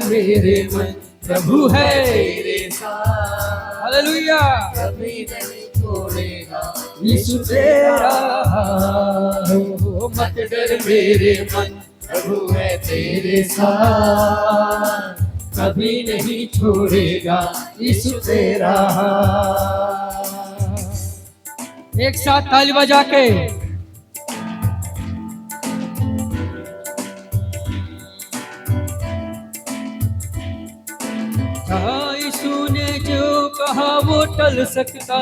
मेरे मन प्रभु है तेरे साथ। हालेलुया। कभी नहीं छोड़ेगा यीशु तेरा, मत डर मेरे मन प्रभु है तेरे साथ, कभी नहीं छोड़ेगा यीशु तेरा। एक साथ ताली बजा के यीशु ने जो कहा वो टल सकता,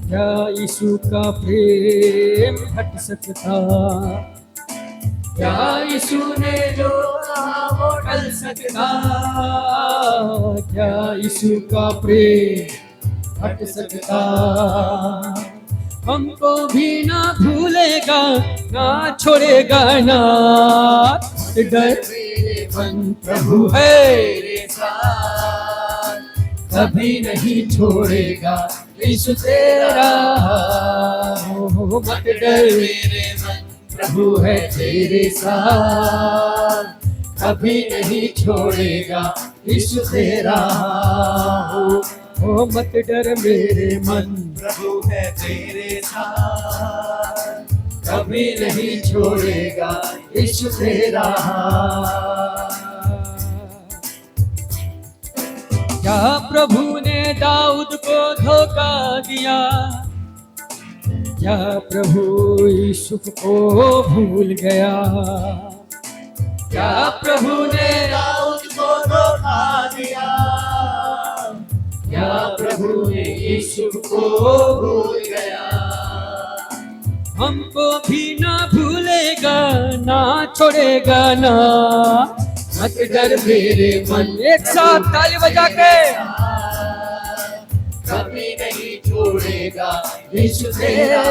क्या यीशु का प्रेम हट सकता? क्या यीशु ने जो कहा वो टल सकता, क्या यीशु का प्रेम हट सकता? हमको भी ना भूलेगा ना छोड़ेगा ना, डर मेरे मन प्रभु है तेरे साथ। कभी नहीं छोड़ेगा यीशु तेरा, मत डर मेरे मन प्रभु है तेरे साथ, कभी नहीं छोड़ेगा यीशु तेरा। ओ मत डर मेरे मन प्रभु है तेरे साथ। कभी नहीं छोड़ेगा यीशु तेरा। क्या प्रभु ने दाऊद को धोखा दिया, क्या प्रभु यूसुफ को भूल गया? क्या प्रभु ने दाऊद को धोखा दिया, क्या प्रभु ने यूसुफ को भूल गया? हमको भी ना भूलेगा ना छोड़ेगा ना, मत डर मेरे मन। एक साथ ताली बजा के कभी नहीं छोड़ेगा यीशु तेरा,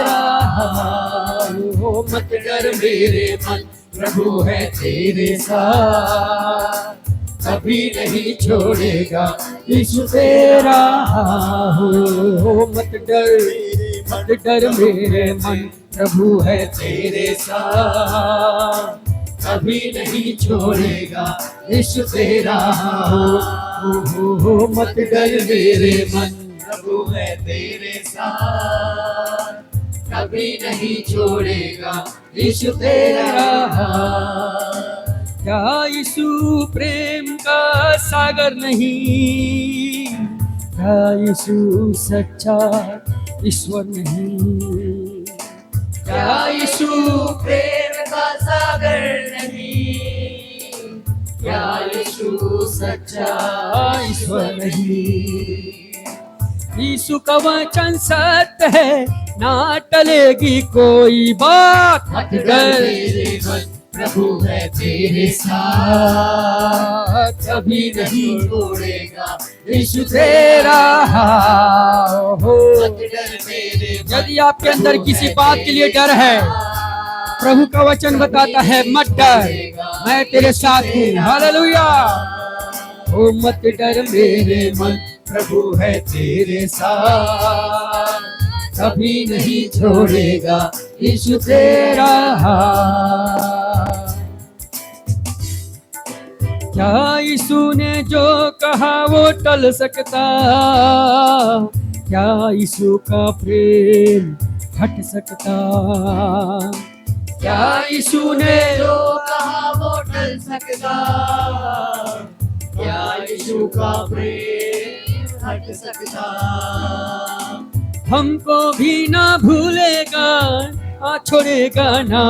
ओ मत डर मेरे मन प्रभु है तेरे साथ, कभी नहीं छोड़ेगा यीशु तेरा। ओ मत डर मेरे मन प्रभु है तेरे साथ, कभी नहीं छोड़ेगा यीशु तेरा। ओ मत डर मेरे मन प्रभु है तेरे साथ। कभी नहीं छोड़ेगा यीशु तेरा। क्या यीशु प्रेम का सागर नहीं, क्या यीशु सच्चा ईश्वर नहीं? क्या यीशु प्रेम का सागर नहीं, क्या यीशु सच्चा ईश्वर नहीं? यीशु का वचन सत्य है, ना टलेगी कोई बात। मत डर मेरे मन प्रभु है तेरे साथ, कभी नहीं छोड़ेगा यीशु तेरा। हो मत डर मेरे मन यदि आपके अंदर किसी बात के लिए डर है, प्रभु का वचन बताता है मत डर, मैं तेरे साथ हूँ। हालेलुया। ओ मत डर मेरे मन प्रभु है तेरे साथ, कभी नहीं छोड़ेगा यीशु तेरा। क्या यीशु ने जो कहा वो टल सकता, क्या यीशु का प्रेम हट सकता? क्या यीशु ने जो कहा वो टल सकता, क्या यीशु का प्रेम हट सकता? हमको भी ना भूलेगा ना छोड़ेगा ना,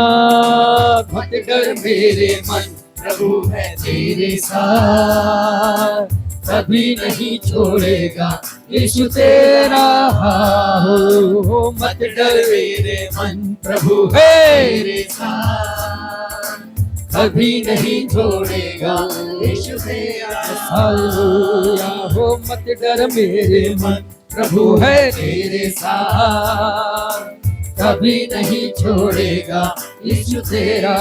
मत डर मेरे मन प्रभु है तेरे साथ, कभी नहीं छोड़ेगा यीशु तेरा। हो मत डर मेरे मन प्रभु है तेरे साथ, कभी नहीं छोड़ेगा यीशु तेरा। हालेलुया। हो मत डर मेरे मन प्रभु है तेरे साथ, कभी नहीं छोड़ेगा यीशु तेरा।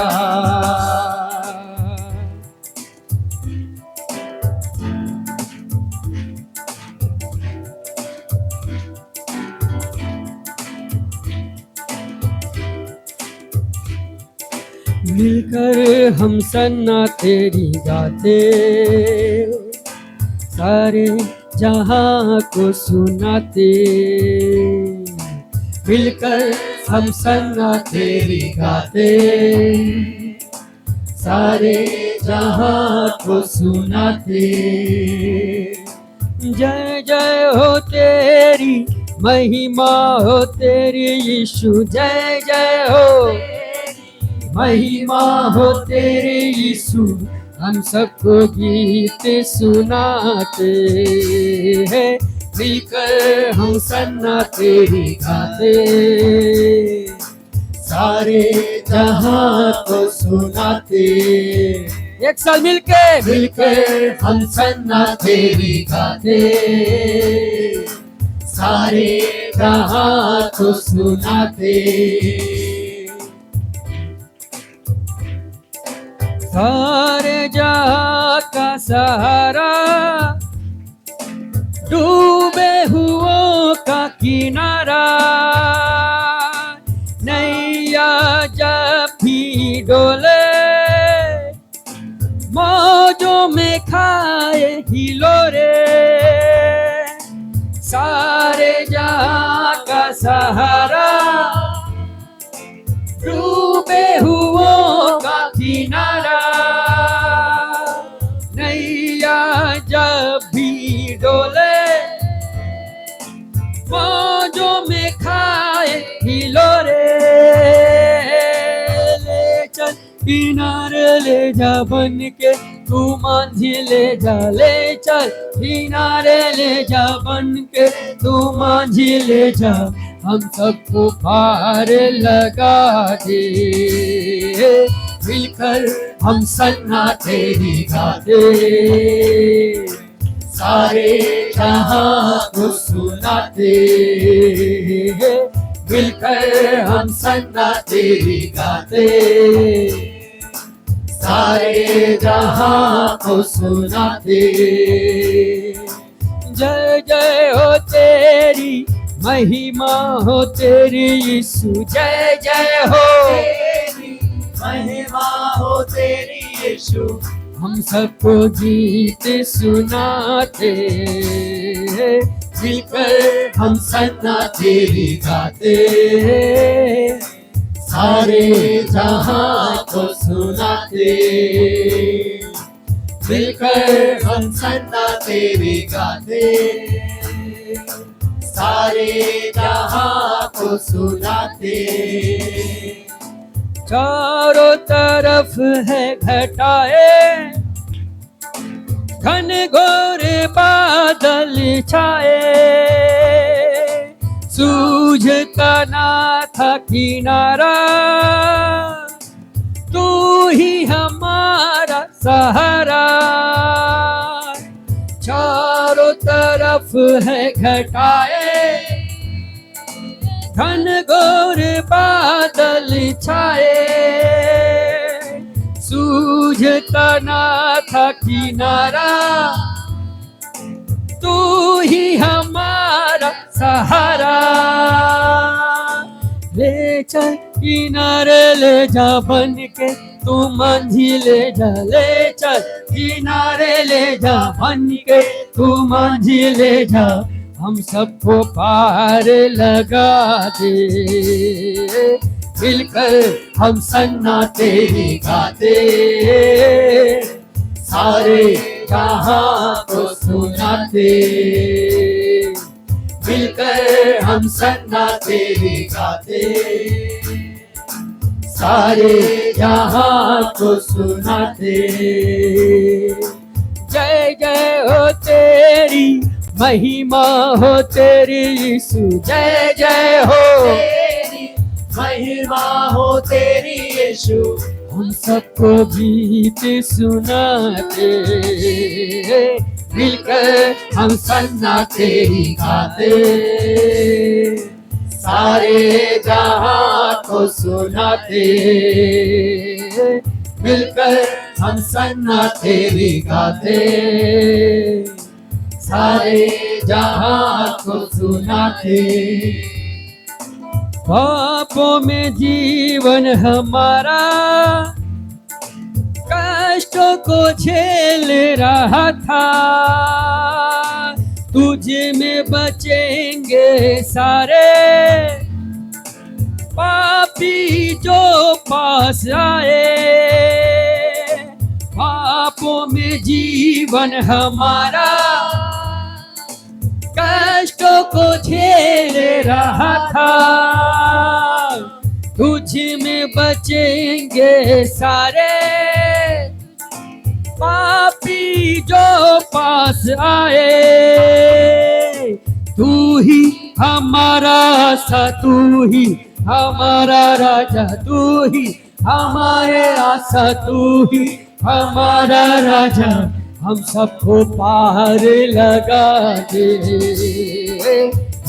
मिलकर हम सन्ना तेरी गाते, सारे जहां को सुनाते। मिलकर हम सन्ना तेरी गाते, सारे जहां को सुनाते। जय जय हो तेरी, महिमा हो तेरी यीशु, जय जय हो महिमा हो तेरे यीशु। हम सबको गीत सुनाते हैं, मिलकर हम सन्ना तेरी गाते, सारे जहां को सुनाते। एक साल मिलकर हम सन्ना तेरी गाते, सारे जहां को सुनाते। सारे जहां का सहारा, डूबे हुओं का किनारा। नैया जब भी डोले, मौजों में खाए हिलोरे। सारे जहां का सहारा, डूबे हुओं का किनारा। नैया जब भी डोले, मौजों में खाए हिलोरे। ले चल किनारे ले जा बन के, तू मांझी ले जा। ले चल किनारे ले जा बन के, तू मांझी ले जा। हम सबको पार लगा दे, मिलकर हम सन्ना तेरी गाते, सारे जहां को सुनाते। मिलकर हम सन्ना तेरी गाते, सारे जहां को सुनाते। जय जय हो तेरी, महिमा हो तेरी यीशु, जय जय हो महिमा हो तेरी यीशु। हम सबको गीत सुनाते, मिलकर हम सन्ना तेरी गाते, सारे जहां को सुनाते। मिलकर हम सन्ना तेरी गाते, सारे जहां को सुनाते। चारों तरफ है घटाए, घन घोर बादल छाए। सूझता ना था किनारा, तू ही हमारा सहारा। चारों तरफ है घटाए, घन घोर बादल छाए। सूझता ना था किनारा, तू ही हमारा सहारा। ले चल किनारे ले जा बन के, तू मांझी ले जा। ले चल किनारे ले जा बन के, तू मांझी ले जा। हम सबको पार लगा दे, मिलकर हम सन्ना तेरी गाते, सारे जहां को सुनाते। मिलकर हम सन्ना तेरी गाते, सारे जहां को सुनाते। जय जय हो तेरी, महिमा हो तेरी यीशु, जय जय हो महिमा हो तेरी यीशु। हम सबको गीत सुनाते, मिलकर हम सन्ना तेरी गाते, सारे जहां को सुनाते। मिलकर हम सन्ना तेरी गाते, सारे जहां को सुनाते। पापों में जीवन हमारा, कष्टों को झेल रहा था, तुझे में बचेंगे सारे पापी जो पास आए। पापों में जीवन हमारा कष्टों को झेल रहा था, तुझ में बचेंगे सारे पापी जो पास आए। तू ही हमारा आशा, तू ही हमारा राजा, तू ही हमारे आशा, तू ही हमारा राजा। हम सबको पार लगा दे,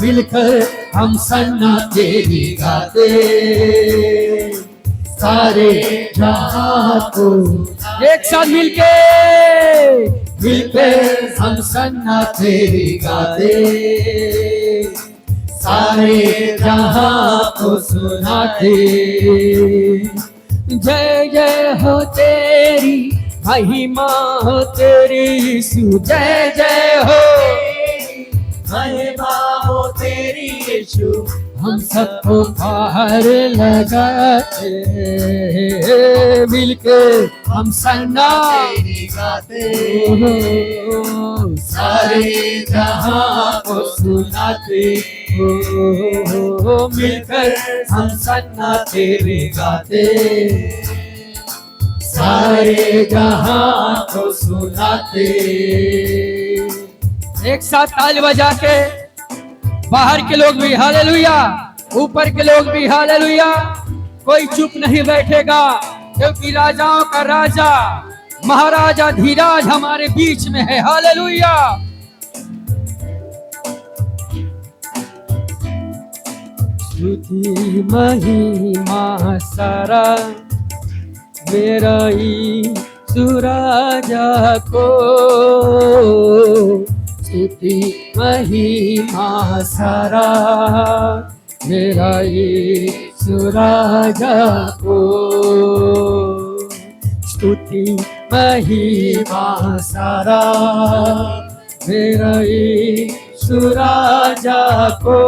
मिलकर हम सन्ना तेरी गाते, सारे जहां को एक साथ मिलके हम सन्ना तेरी गाते, सारे जहां को सुनाते। जय जय हो तेरी महिमा हो तेरी यीशु, जय जय हो महिमा हो तेरी यीशु। हम सबको पार लगाते, मिलके हम सन्ना तेरी गाते, सारे जहां को सुनाते। मिलकर हम सन्ना तेरे गाते, सारे जहां को सुनाते। एक साथ ताली बजा के बाहर के लोग भी हालेलुया, ऊपर के लोग भी हालेलुया। कोई चुप नहीं बैठेगा, क्योंकि राजाओं का राजा महाराजा धीराज हमारे बीच में है। हालेलुया। स्तुति महिमा सारा मेरा यीशु राजा को, स्तुति महिमा सारा मेरा यीशु राजा को, स्तुति महिमा सारा मेरा यीशु राजा को,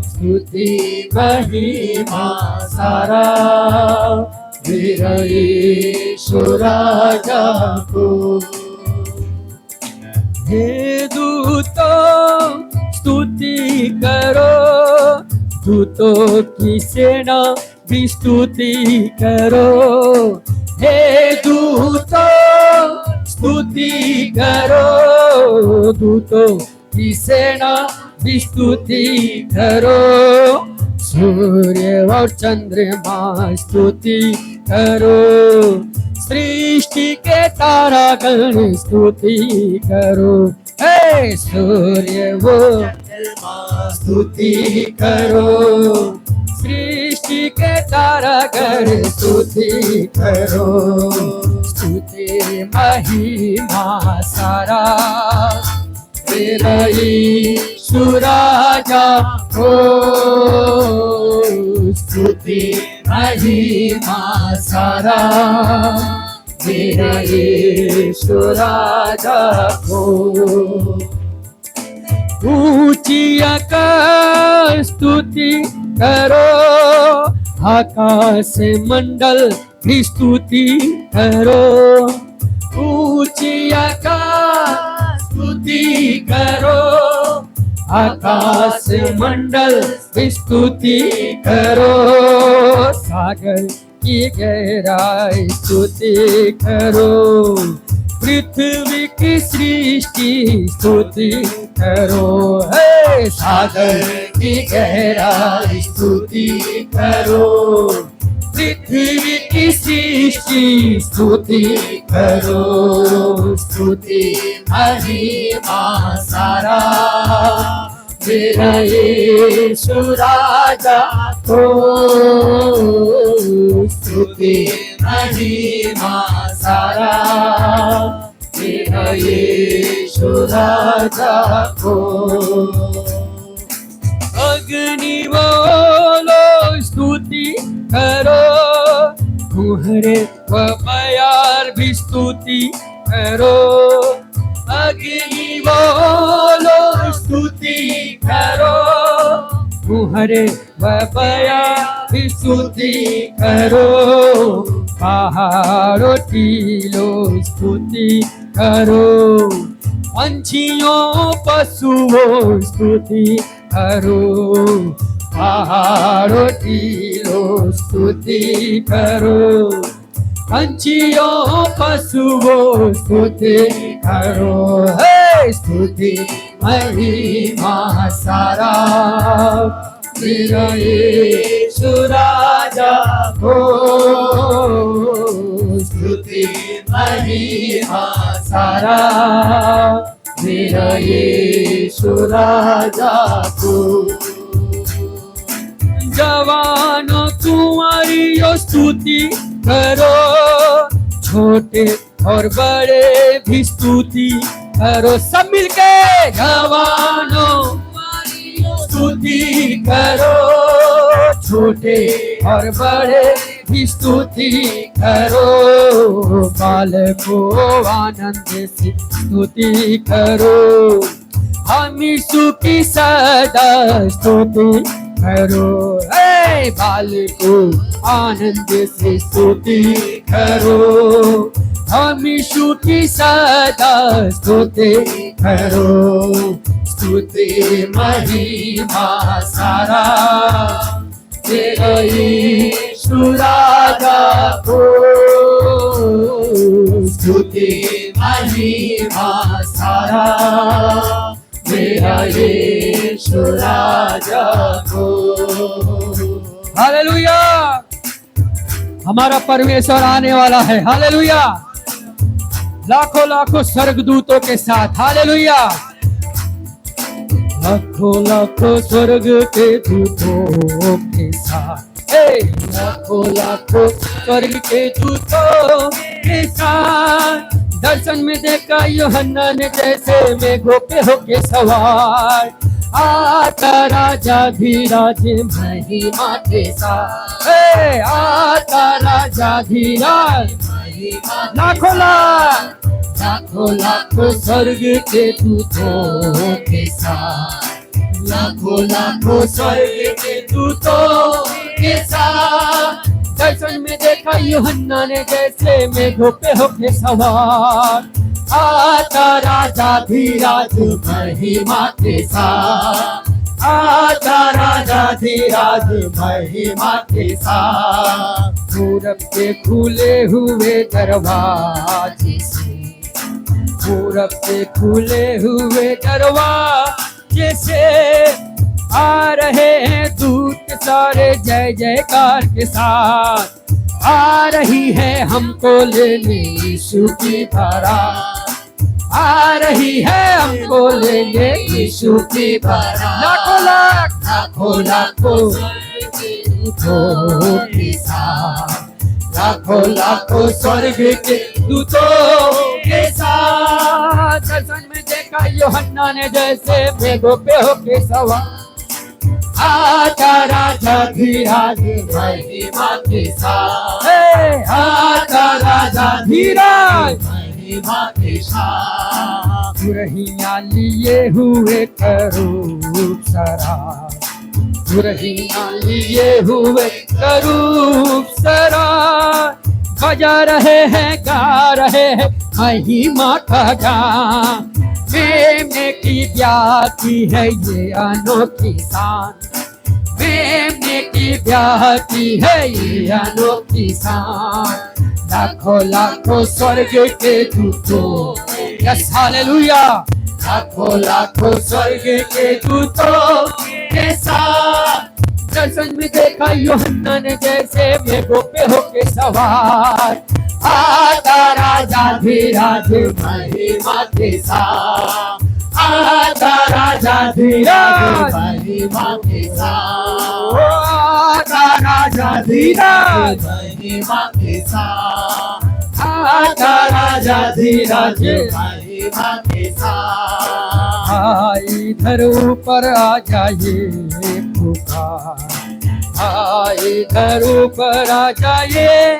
स्तुति महिमा सारा मेरा यीशु राजा को। हे दूतों स्तुति करो, दूतों की सेना भी स्तुति करो। हे दूतों स्तुति करो, दूतों की सेना भी स्तुति करो। सूर्य और चंद्रमा स्तुति करो, सृष्टि के तारागण स्तुति करो। हे सूर्य वो स्तुति करो, सृष्टि के तारागण स्तुति करो। स्तुति महिमा सारा तेरा यीशु राजा को, स्तुति महिमा सारा तेरा यीशु राजा को। ऊंची आकाश स्तुति करो, आकाश मंडल भी स्तुति करो। ऊंची आकाश स्तुति करो, आकाश मंडल भी स्तुति करो। सागर की गहराई स्तुति करो, पृथ्वी की सृष्टि स्तुति करो। हे सागर की गहराई स्तुति करो, पृथ्वी की सृष्टि स्तुति करो। स्तुति महिमा सारा तेरा यीशु राजा को, स्तुति महिमा सारा तेरा यीशु राजा को। अग्नि बोलो स्तुति करो, तुम्हारे प्यार भी स्तुति करो, अग्नि बोलो स्तुति करो, तुम्हारे प्यार भी स्तुति करो, पहाड़ों टीलो स्तुति करो, पंछियों पशुओं स्तुति करो, पहाड़ों टीलो स्तुति करो, पंछियों पशुओं स्तुति करो, हे स्तुति महिमा सारा तेरा यीशु राजा को, स्तुति महिमा सारा तेरा यीशु राजा को। जवानों तुम्हारी यो स्तुति करो, छोटे और बड़े भी स्तुति करो, सब मिलके जवानों स्तुति करो, छोटे और बड़े भी स्तुति करो, बालकों आनंद से स्तुति करो, हम यीशु की सदा स्तुति करो, हे बालकों आनंद से स्तुति करो, हम यीशु की सदा स्तुति करो, स्तुति महिमा सारा तेरा यीशु राजा को, स्तुति महिमा सारा तेरा यीशु राजा को। हालेलुया, हमारा परमेश्वर आने वाला है। हालेलुया, लाखों लाखों स्वर्गदूतों के साथ। हालेलुया, लाखों लाखों स्वर्ग के दूतों के साथ, लाखों लाखों स्वर्ग के दूतों के साथ, दर्शन में देखा यूहन्ना ने जैसे मेघों पे होके सवार, आता राजा धीराज महिमा के साथ, आता राजा धीराज लाखों लाखों लाखों स्वर्ग के दूतों के साथ, लाखों लाखों स्वर्ग के दूतों के साथ, दर्शन में देखा यूहन्ना ने जैसे मेघों पे होके सवार, आता राजा धीराज महिमा के साथ, आता राजा धीराज महिमा के साथ, पूरब के खुले हुए दरवाजे से, पूरब के खुले हुए दरवाजे से आ रहे हैं दूत सारे जय जयकार के साथ, आ रही है हमको लेने यीशु की बारात, आ रही है हमको लेने यीशु की बारात, लाखों लाखों लाखों दूतों के साथ, लाखों लाखों स्वर्ग के दूतों के साथ, दर्शन में देखा यूहन्ना ने जैसे मेघों पे होके सवार, आता राजा धीराज महिमा के साथ, आता राजा धीराज महिमा के साथ, सुरहियां लिए हुए करूब सराय, सुरहियां लिए हुए करूब सराय, बजा रहे हैं गा रहे हैं महिमा का गान, मेमने की ब्याती है ये अनोखी शान, मेमने की ब्याती है ये अनोखी शान, लाखों लाखों स्वर्ग के दूतों, यस हालेलुया, लाखों लाखों स्वर्ग के दूतों के साथ, दर्शन में देखा यूहन्ना ने जैसे मेघों पे होके सवार, आता राजा धीराज महिमा के साथ, आता राजा धीराज महिमा के साथ, आता राजा धीराज महिमा के साथ, आता राजा धीराज महिमा के साथ, इधर ऊपर आ जाइए पुकार, इधर ऊपर आ जाइए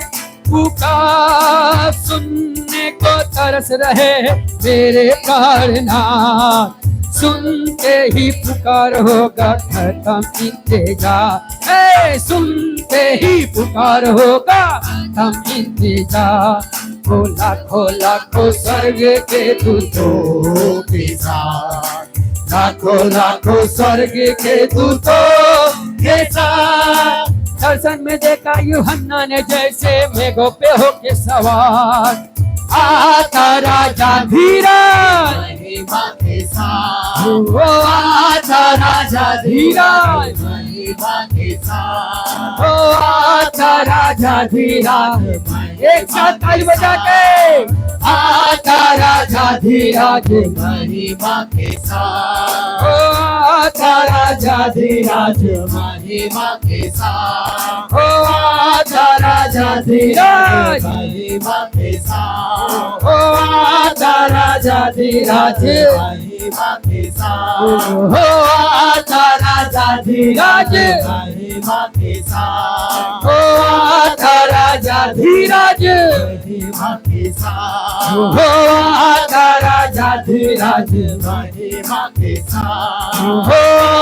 पुकार सुनने को तरस रहे मेरे प्राणनाथ। सुनते ही पुकार होगा खत्म इंतजार, सुनते ही पुकार होगा खत्म इंतजार। ओ लाखों लाखों स्वर्ग के दूतों के साथ, लाखों लाखों स्वर्ग के दूतों के साथ। दर्शन में देखा यूहन्ना ने जैसे मेघों पे होके सवार, आता राजा धीरज महिमा के साथ, वो आता राजा धीरज, महिमा के साथ, वो आता राजा धीरज। एक साथ ताली बजा के आता राजा धीरज, महिमा के साथ, वो आता राजा धीरज, महिमा के साथ, वो आता राजा धीरज, महिमा के साथ, वो आता राजा धीरज, महिमा के साथ, वो आता राजा धीरज, महिमा के साथ, वो आता राजा धीरज, महिमा के साथ, वो आता राजा धीरज, महिमा के साथ, वो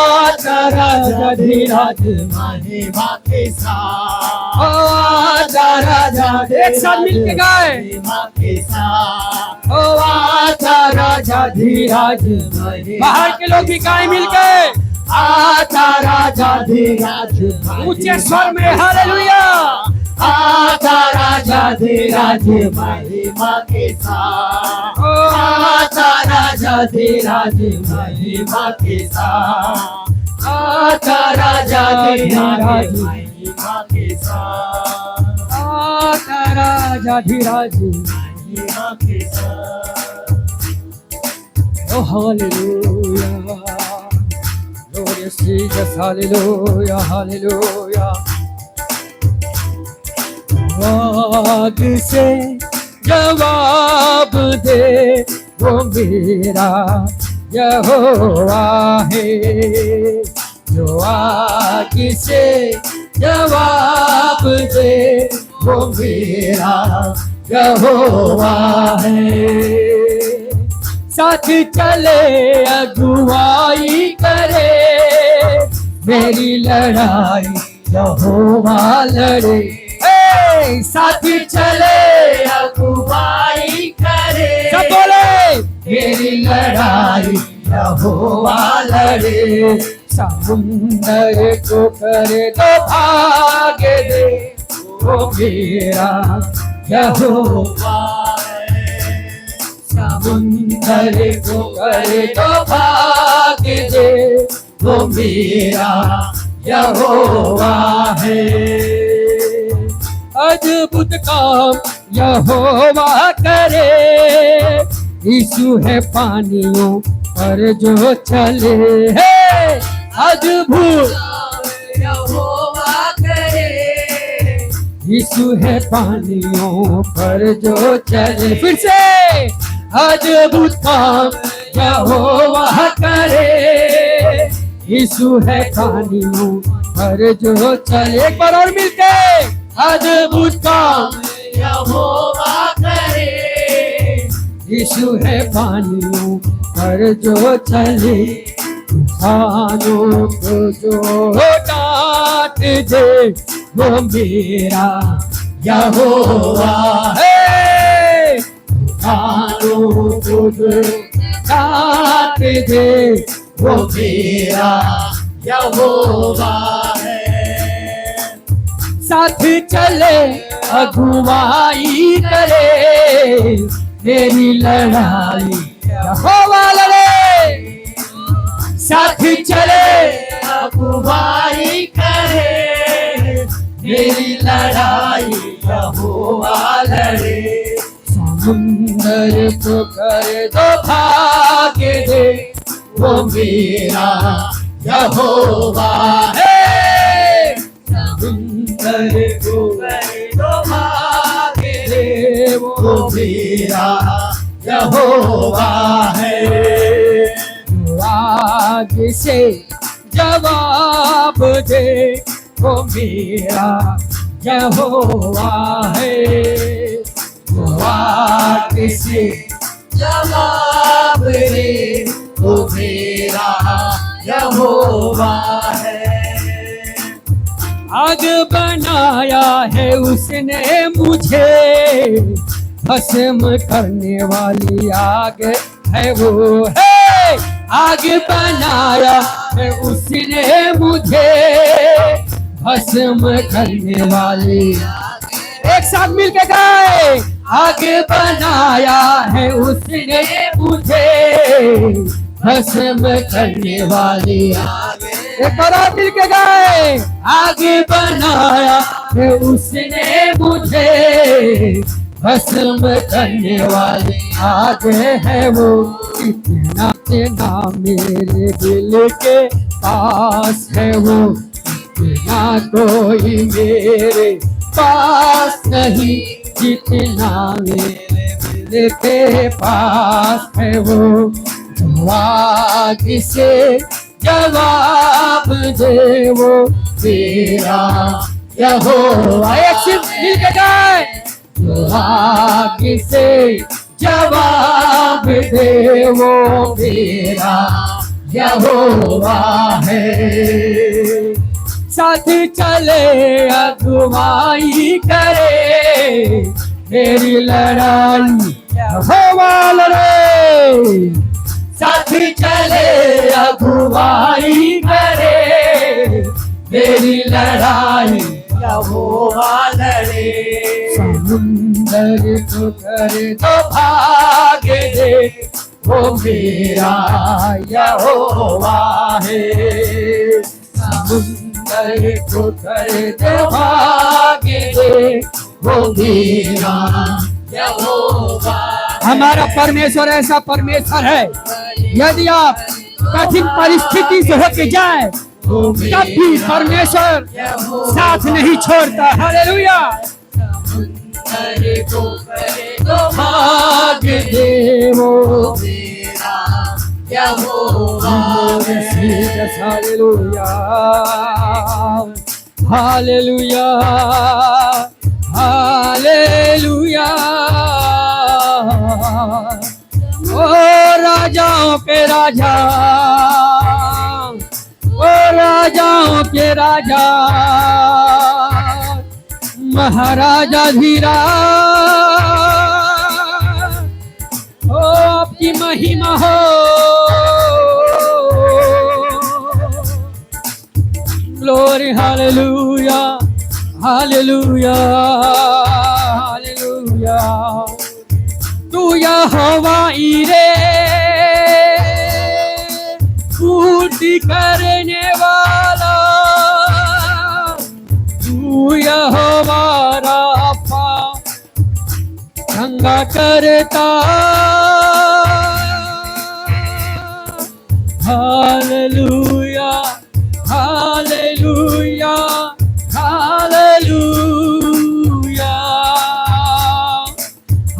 आता राजा धीरज, महिमा के साथ, वो आता राजा। एक साथ मिलके गाए, महिमा के साथ, वो आता राजा धीरज। बाहर के लोग भी गाए मिलके, आता राजा धीरज, ऊंचे स्वर में हालेलुया। आता राजा धीरज, महिमा के साथ, ओ आता राजा धीरज, महिमा के साथ, आता राजा धीरज, महिमा के साथ, आता राजा धीरज। महिमा के साथ। Oh hallelujah, glorious Jesus, hallelujah, hallelujah। आग से जवाब दे वो मेरा यहोवा है, जो आग से जवाब दे वो मेरा यहोवा है। साथ चले अगुवाई करे, मेरी लड़ाई यहोवा लड़े। साथ चले अगुवाई करे, सब बोले, मेरी लड़ाई यहोवा लड़े। समुंदर को करे तो भाग दे वो मेरा यहोवा। समुंदर को करे तो भाग दे वो मेरा यहोवा है। अद्भुत काम यहोवा करे, यीशु है पानियों पर जो चले। है अद्भुत यहोवा करे, यीशु है पानियों पर जो चले। फिर से अद्भुत काम यहोवा करे, यीशु है पानियों पर जो चले। एक बार और मिलके अद्भुत काम यहोवा करे, यीशु है पानियों पर जो चले। तूफानों को जो डांट दे वो मेरा यहोवा है। तूफानों को जो डांट दे वो मेरा यहोवा है। साथ चले अगुवाई करे, मेरी लड़ाई यहोवा लड़े। साथ चले अगुवाई करे, मेरी लड़ाई यहोवा लड़े। समुंदर को करे तो भाग दे वो मेरा यहोवा है। समुंदर को करे तो भाग दे वो मेरा यहोवा है। आग से जवाब दे वो मेरा यहोवा है, किसी जवाब दे वो मेरा यहोवा है। आग बनाया है उसने मुझे, भस्म करने वाली आग है वो है। आग बनाया है उसने मुझे, भस्म करने वाली। एक साथ मिलके गाए, आग बनाया है उसने मुझे, भस्म करने वाली। एक और मिलके गाए, आग बनाया है उसने मुझे, भस्म करने वाली आग है वो। इतना इतना मेरे दिल के पास है वो, इतना कोई मेरे पास नहीं, जितना मेरे दिल के पास है वो। आग से जवाब दे वो तेरा यहोवा। एक सिर्फ मिल के गाए, आग से जवाब दे वो मेरा यहोवा है। साथ चले अगुवाई करे, मेरी लड़ाई यहोवा लड़े। साथ चले अगुवाई करे, मेरी लड़ाई यहोवा लड़े। समुंदर को करे तो भाग दे वो मेरा यहोवा है। समुंदर को करे तो भाग दे वो मेरा यहोवा। हमारा परमेश्वर ऐसा परमेश्वर है, यदि आप कठिन परिस्थिति से होके जाए तब भी परमेश्वर साथ नहीं छोड़ता। हालेलुया। भाग दे वो मेरा यहोवा हालेलुया, हालेलुया, हालेलुया। ओ राजाओं के राजा, ओ राजाओं के राजा, महाराजा धीरा, ओ आपकी महिमा हो। ग्लोरी हालेलुया, हालेलुया, हालेलुया। तू यहोवा ईरे, पूर्ति करने वाला, तू यहोवा राफा, चंगा करता। हालेलुया, हालेलुया, हालेलुया,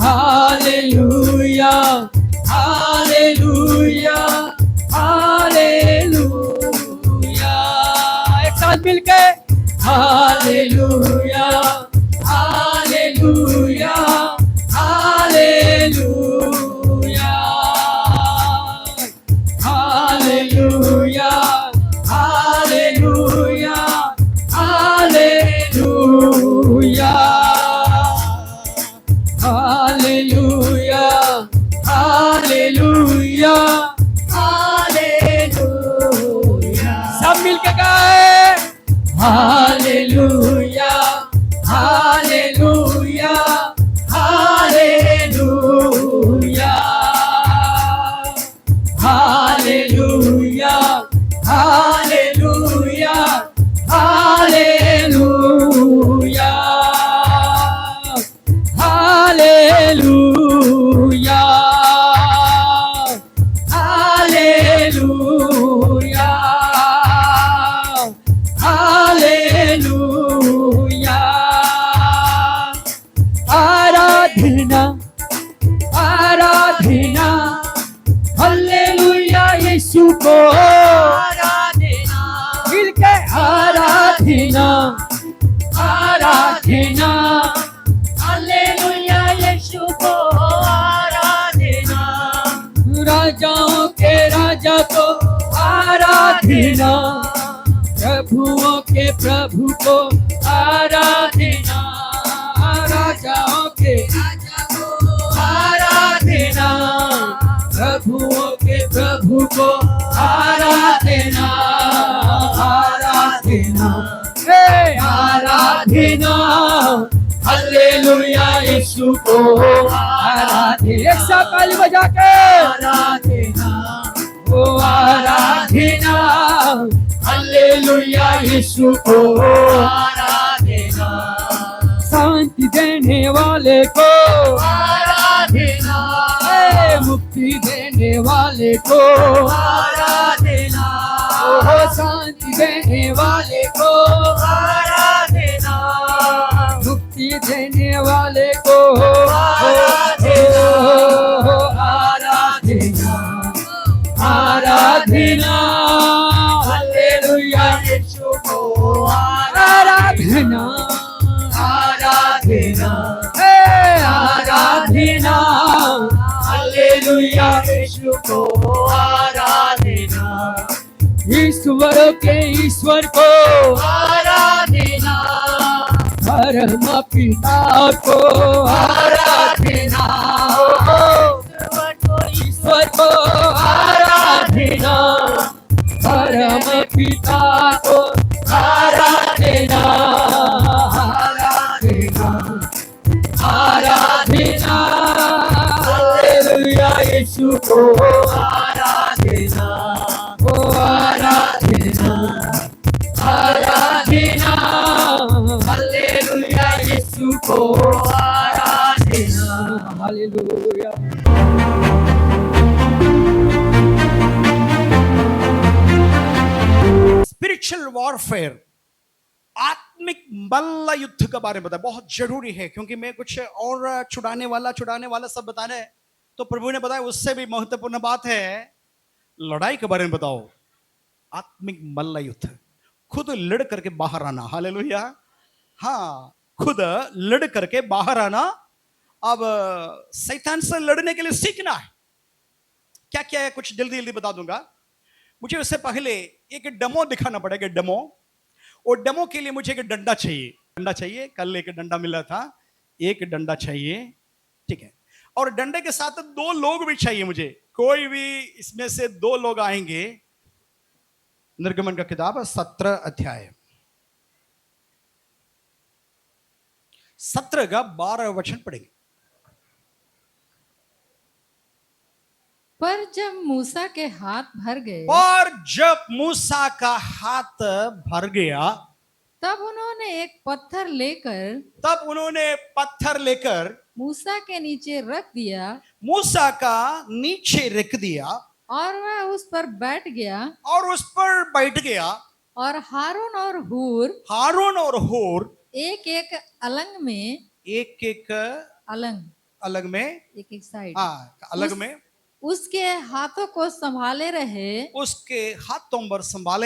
हालेलुया, हालेलुया, हालेलुया। एक साथ मिलके हालेलुया, हालेलुया, हालेलुया, हालेलुया, हालेलुया, हालेलुया, हालेलुया, हालेलुया, हालेलुया। सब मिलके गाए, हालेलुया, हालेलुया, हालेलुया, हालेलुया, हालेलुया, हालेलुया, हालेलुया, हालेलुया, हालेलुया। आराधना, आराधना, हालेलुया यीशु को आराधना, मिलके आराधना, आराधना, हालेलुया यीशु को आराधना, राजाओं के राजा को आराधना, प्रभुओं के प्रभु को आराधना, राजाओं के राजा को आराधना, प्रभुओं के प्रभु को आराधना, आराधना, हे आराधना, हालेलुया यीशु को आराधना। एक साथ ताली बजा के आराधना, ओ आराधना, हालेलुया यीशु को आराधना, शांति देने वाले को आराधना, मुक्ति देने वाले को आराधना, ओ शांति देने वाले को आराधना, मुक्ति देने वाले को आराधना, आराधना, हालेलुया यीशु को आराधना, आराधना, आराधना, हालेलुया यीशु को आराधना, ईश्वर के ईश्वर को आराधना, परम पिता को आराधना, ईश्वर को आराधना, परम पिता को आराधना, आराधना, आराधना, हालेलुया यीशु को आराधना, ओ आराधना, आराधना, हालेलुया यीशु को आराधना, हालेलुया। स्पिरिचुअल वॉरफेयर, आत्मिक मल्ल युद्ध के बारे में बताया, बहुत जरूरी है, क्योंकि मैं कुछ और छुड़ाने वाला सब बताना है, तो प्रभु ने बताया उससे भी महत्वपूर्ण बात है लड़ाई के बारे में बताओ। आत्मिक मल्ल युद्ध, खुद लड़ करके बाहर आना। हालेलुया। हाँ, खुद लड़ करके बाहर आना। अब शैतान से लड़ने के लिए सीखना है। क्या क्या है कुछ जल्दी जल्दी बता दूंगा। मुझे उससे पहले एक डेमो दिखाना पड़ेगा। डेमो, और डेमो के लिए मुझे एक डंडा चाहिए। कल एक डंडा मिला था, एक डंडा चाहिए, ठीक है। और डंडे के साथ 2 लोग भी चाहिए मुझे। कोई भी इसमें से 2 लोग आएंगे। निर्गमन का किताब 17 अध्याय 17 का 12 वचन पढ़ेंगे। पर जब मूसा के हाथ भर गए, और जब मूसा का हाथ भर गया, तब उन्होंने एक पत्थर लेकर मूसा के नीचे रख दिया, मूसा का नीचे रख दिया, और वह उस पर बैठ गया, और हारून और हूर एक एक अलग में एक साइड, अलग में उसके हाथों को संभाले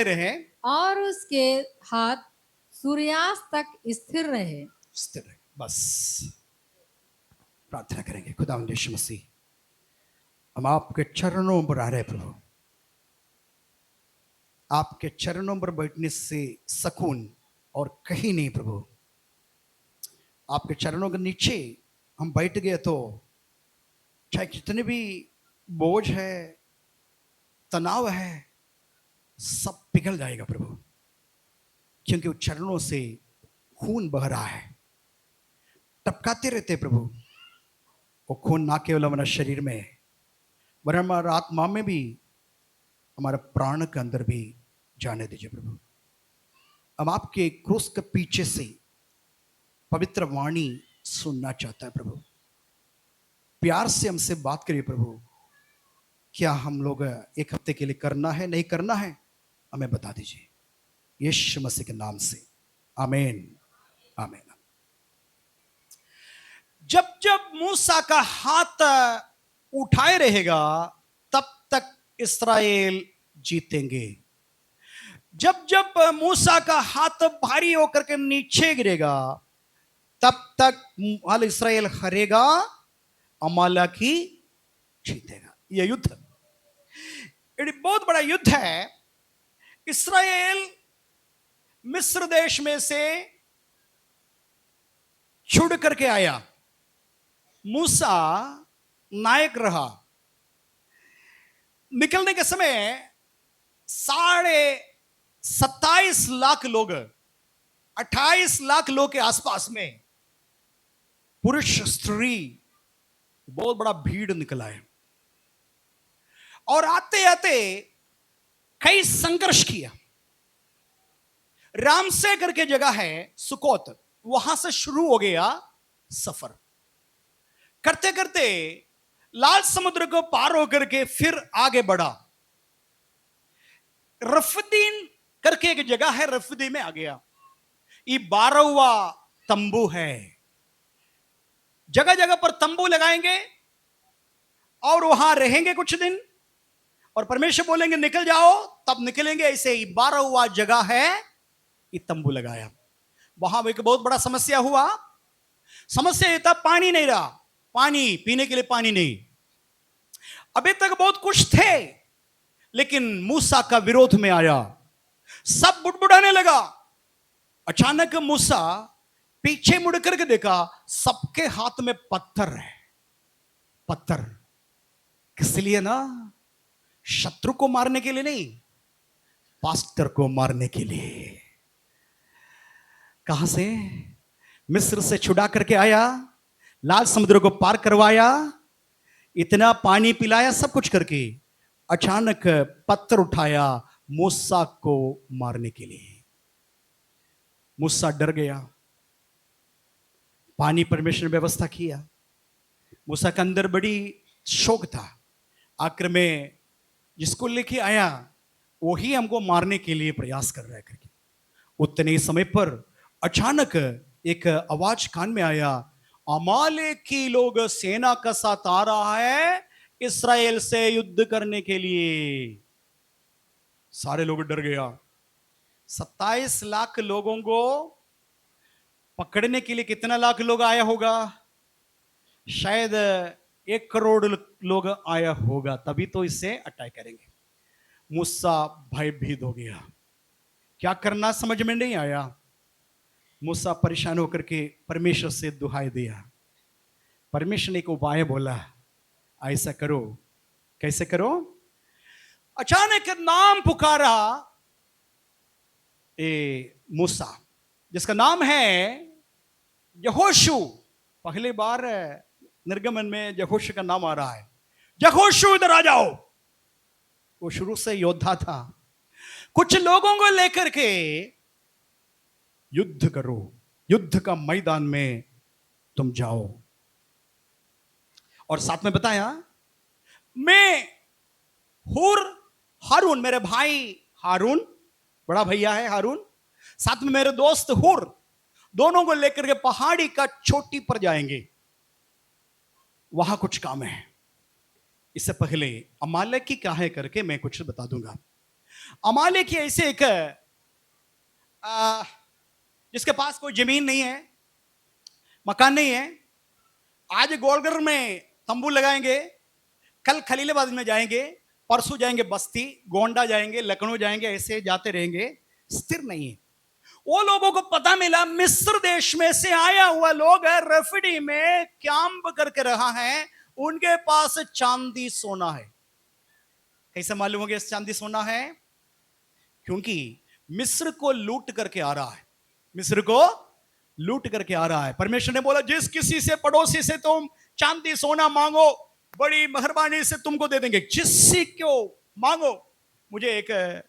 रहे, और उसके हाथ सूर्यास्त तक स्थिर रहे। बस प्रार्थना करेंगे। खुदा यीशु मसीह, हम आपके चरणों पर आ रहे प्रभु। आपके चरणों पर बैठने से सुकून और कहीं नहीं प्रभु। आपके चरणों के नीचे हम बैठ गए तो चाहे कितने भी बोझ है, तनाव है, सब पिघल जाएगा प्रभु, क्योंकि उन चरणों से खून बह रहा है। टपकाते रहते प्रभु। वो खून ना केवल हमारे शरीर में, वरन हमारा आत्मा में भी, हमारे प्राण के अंदर भी जाने दीजिए प्रभु। हम आपके क्रूस के पीछे से पवित्र वाणी सुनना चाहता है प्रभु। प्यार से हमसे बात करिए प्रभु। क्या हम लोग एक हफ्ते के लिए करना है, नहीं करना है, हमें बता दीजिए यीशु मसीह के नाम से। आमीन, आमीन। जब जब मूसा का हाथ उठाए रहेगा तब तक इस्राएल जीतेंगे। जब जब मूसा का हाथ भारी होकर के नीचे गिरेगा तब तक हाल इसराइल हारेगा, अमालेकी जीतेगा। यह युद्ध, ये बहुत बड़ा युद्ध है। इसराइल मिस्र देश में से छुड़ करके आया, मूसा नायक रहा। निकलने के समय 27.5 लाख लोग, 28 लाख लोग के आसपास में, पुरुष स्त्री, बहुत बड़ा भीड़ निकला है। और आते आते कई संघर्ष किया। रामसे करके जगह है सुकोत, वहां से शुरू हो गया सफर। करते करते लाल समुद्र को पार होकर के फिर आगे बढ़ा। रफदीन करके एक जगह है, रफदी में आ गया। ये 12वां तंबू है। जगह जगह पर तंबू लगाएंगे और वहां रहेंगे कुछ दिन, और परमेश्वर बोलेंगे निकल जाओ, तब निकलेंगे। ऐसे ही 12वां जगह है, ये तंबू लगाया। वहां एक बहुत बड़ा समस्या हुआ। समस्या ये था, पानी नहीं रहा, पानी पीने के लिए पानी नहीं। अभी तक बहुत कुछ थे, लेकिन मूसा का विरोध में आया, सब बुड़बुड़ाने लगा। अचानक मूसा पीछे मुड़ करके देखा, सबके हाथ में पत्थर है। पत्थर किस लिए ना? शत्रु को मारने के लिए नहीं, पास्टर को मारने के लिए। कहां से? मिस्र से छुड़ा करके आया, लाल समुद्र को पार करवाया, इतना पानी पिलाया, सब कुछ करके अचानक पत्थर उठाया मूसा को मारने के लिए। मूसा डर गया। पानी परमेश्वर ने व्यवस्था किया। मूसा के अंदर बड़ी शौक था, आखिर में जिसको लेके आया वही हमको मारने के लिए प्रयास कर रहा है करके। उतने समय पर अचानक एक आवाज कान में आया, अमालेकी लोग सेना का साथ आ रहा है इस्राएल से युद्ध करने के लिए। सारे लोग डर गया। 27 लाख लोगों को पकड़ने के लिए कितना लाख लोग आया होगा? शायद 1 करोड़ लोग आया होगा, तभी तो इससे अटैक करेंगे। मूसा भयभीत हो गया, क्या करना समझ में नहीं आया। मूसा परेशान होकर के परमेश्वर से दुहाई दिया। परमेश्वर ने एक उपाय बोला, ऐसा करो। कैसे करो? अचानक नाम पुकारा मूसा, जिसका नाम है यहोशू। पहली बार निर्गमन में यहोशू का नाम आ रहा है। यहोशू इधर आ जाओ। वो शुरू से योद्धा था। कुछ लोगों को लेकर के युद्ध करो, युद्ध का मैदान में तुम जाओ। और साथ में बताया, मैं हुर, हारून, मेरे भाई हारून, बड़ा भैया है हारून, साथ में मेरे दोस्त हुर, दोनों को लेकर के पहाड़ी का चोटी पर जाएंगे। वहां कुछ काम है। इससे पहले अमालेकी क्या है करके मैं कुछ बता दूंगा। अमालेकी ऐसे एक जिसके पास कोई जमीन नहीं है, मकान नहीं है। आज गोलघर में तंबू लगाएंगे, कल खलीलाबाद में जाएंगे, परसों जाएंगे बस्ती, गोंडा जाएंगे, लखनऊ जाएंगे, ऐसे जाते रहेंगे, स्थिर नहीं है। वो लोगों को पता मिला मिस्र देश में से आया हुआ लोग है, रफीडी में कैंप करके रहा है, उनके पास चांदी सोना है। कैसे मालूम हो गया चांदी सोना है? क्योंकि मिस्र को लूट करके आ रहा है, मिस्र को लूट करके आ रहा है। परमेश्वर ने बोला, जिस किसी से पड़ोसी से तुम चांदी सोना मांगो, बड़ी मेहरबानी से तुमको दे देंगे। जिससे क्यों मांगो, मुझे एक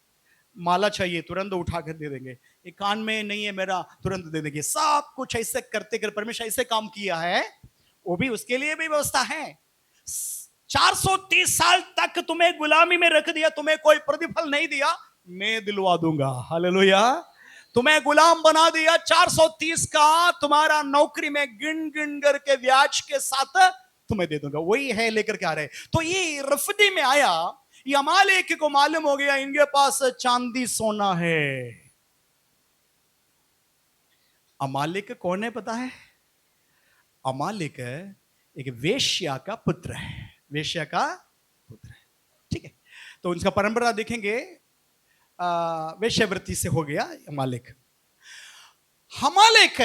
माला चाहिए, तुरंत उठा कर दे देंगे। एक कान में नहीं है मेरा, तुरंत दे देंगे। सब कुछ ऐसे करते कर परमेश्वर ऐसे काम किया है, वो भी उसके लिए भी व्यवस्था है। 430 साल तक तुम्हें गुलामी में रख दिया, तुम्हें कोई प्रतिफल नहीं दिया, मैं दिलवा दूंगा। हालेलुया। तुम्हें गुलाम बना दिया, 430 का तुम्हारा नौकरी में गिन गिन करके ब्याज के साथ तुम्हें दे दूंगा। वही है लेकर के आ रहे। तो ये रफदी में आया, ये अमालेकी को मालूम हो गया इनके पास चांदी सोना है। अमालेक कौन है पता है? अमालेक एक वेश्या का पुत्र है, वेश्या का पुत्र है। ठीक है, तो उनका परंपरा देखेंगे, वेश्यावृत्ति से हो गया अमालेक। अमालेक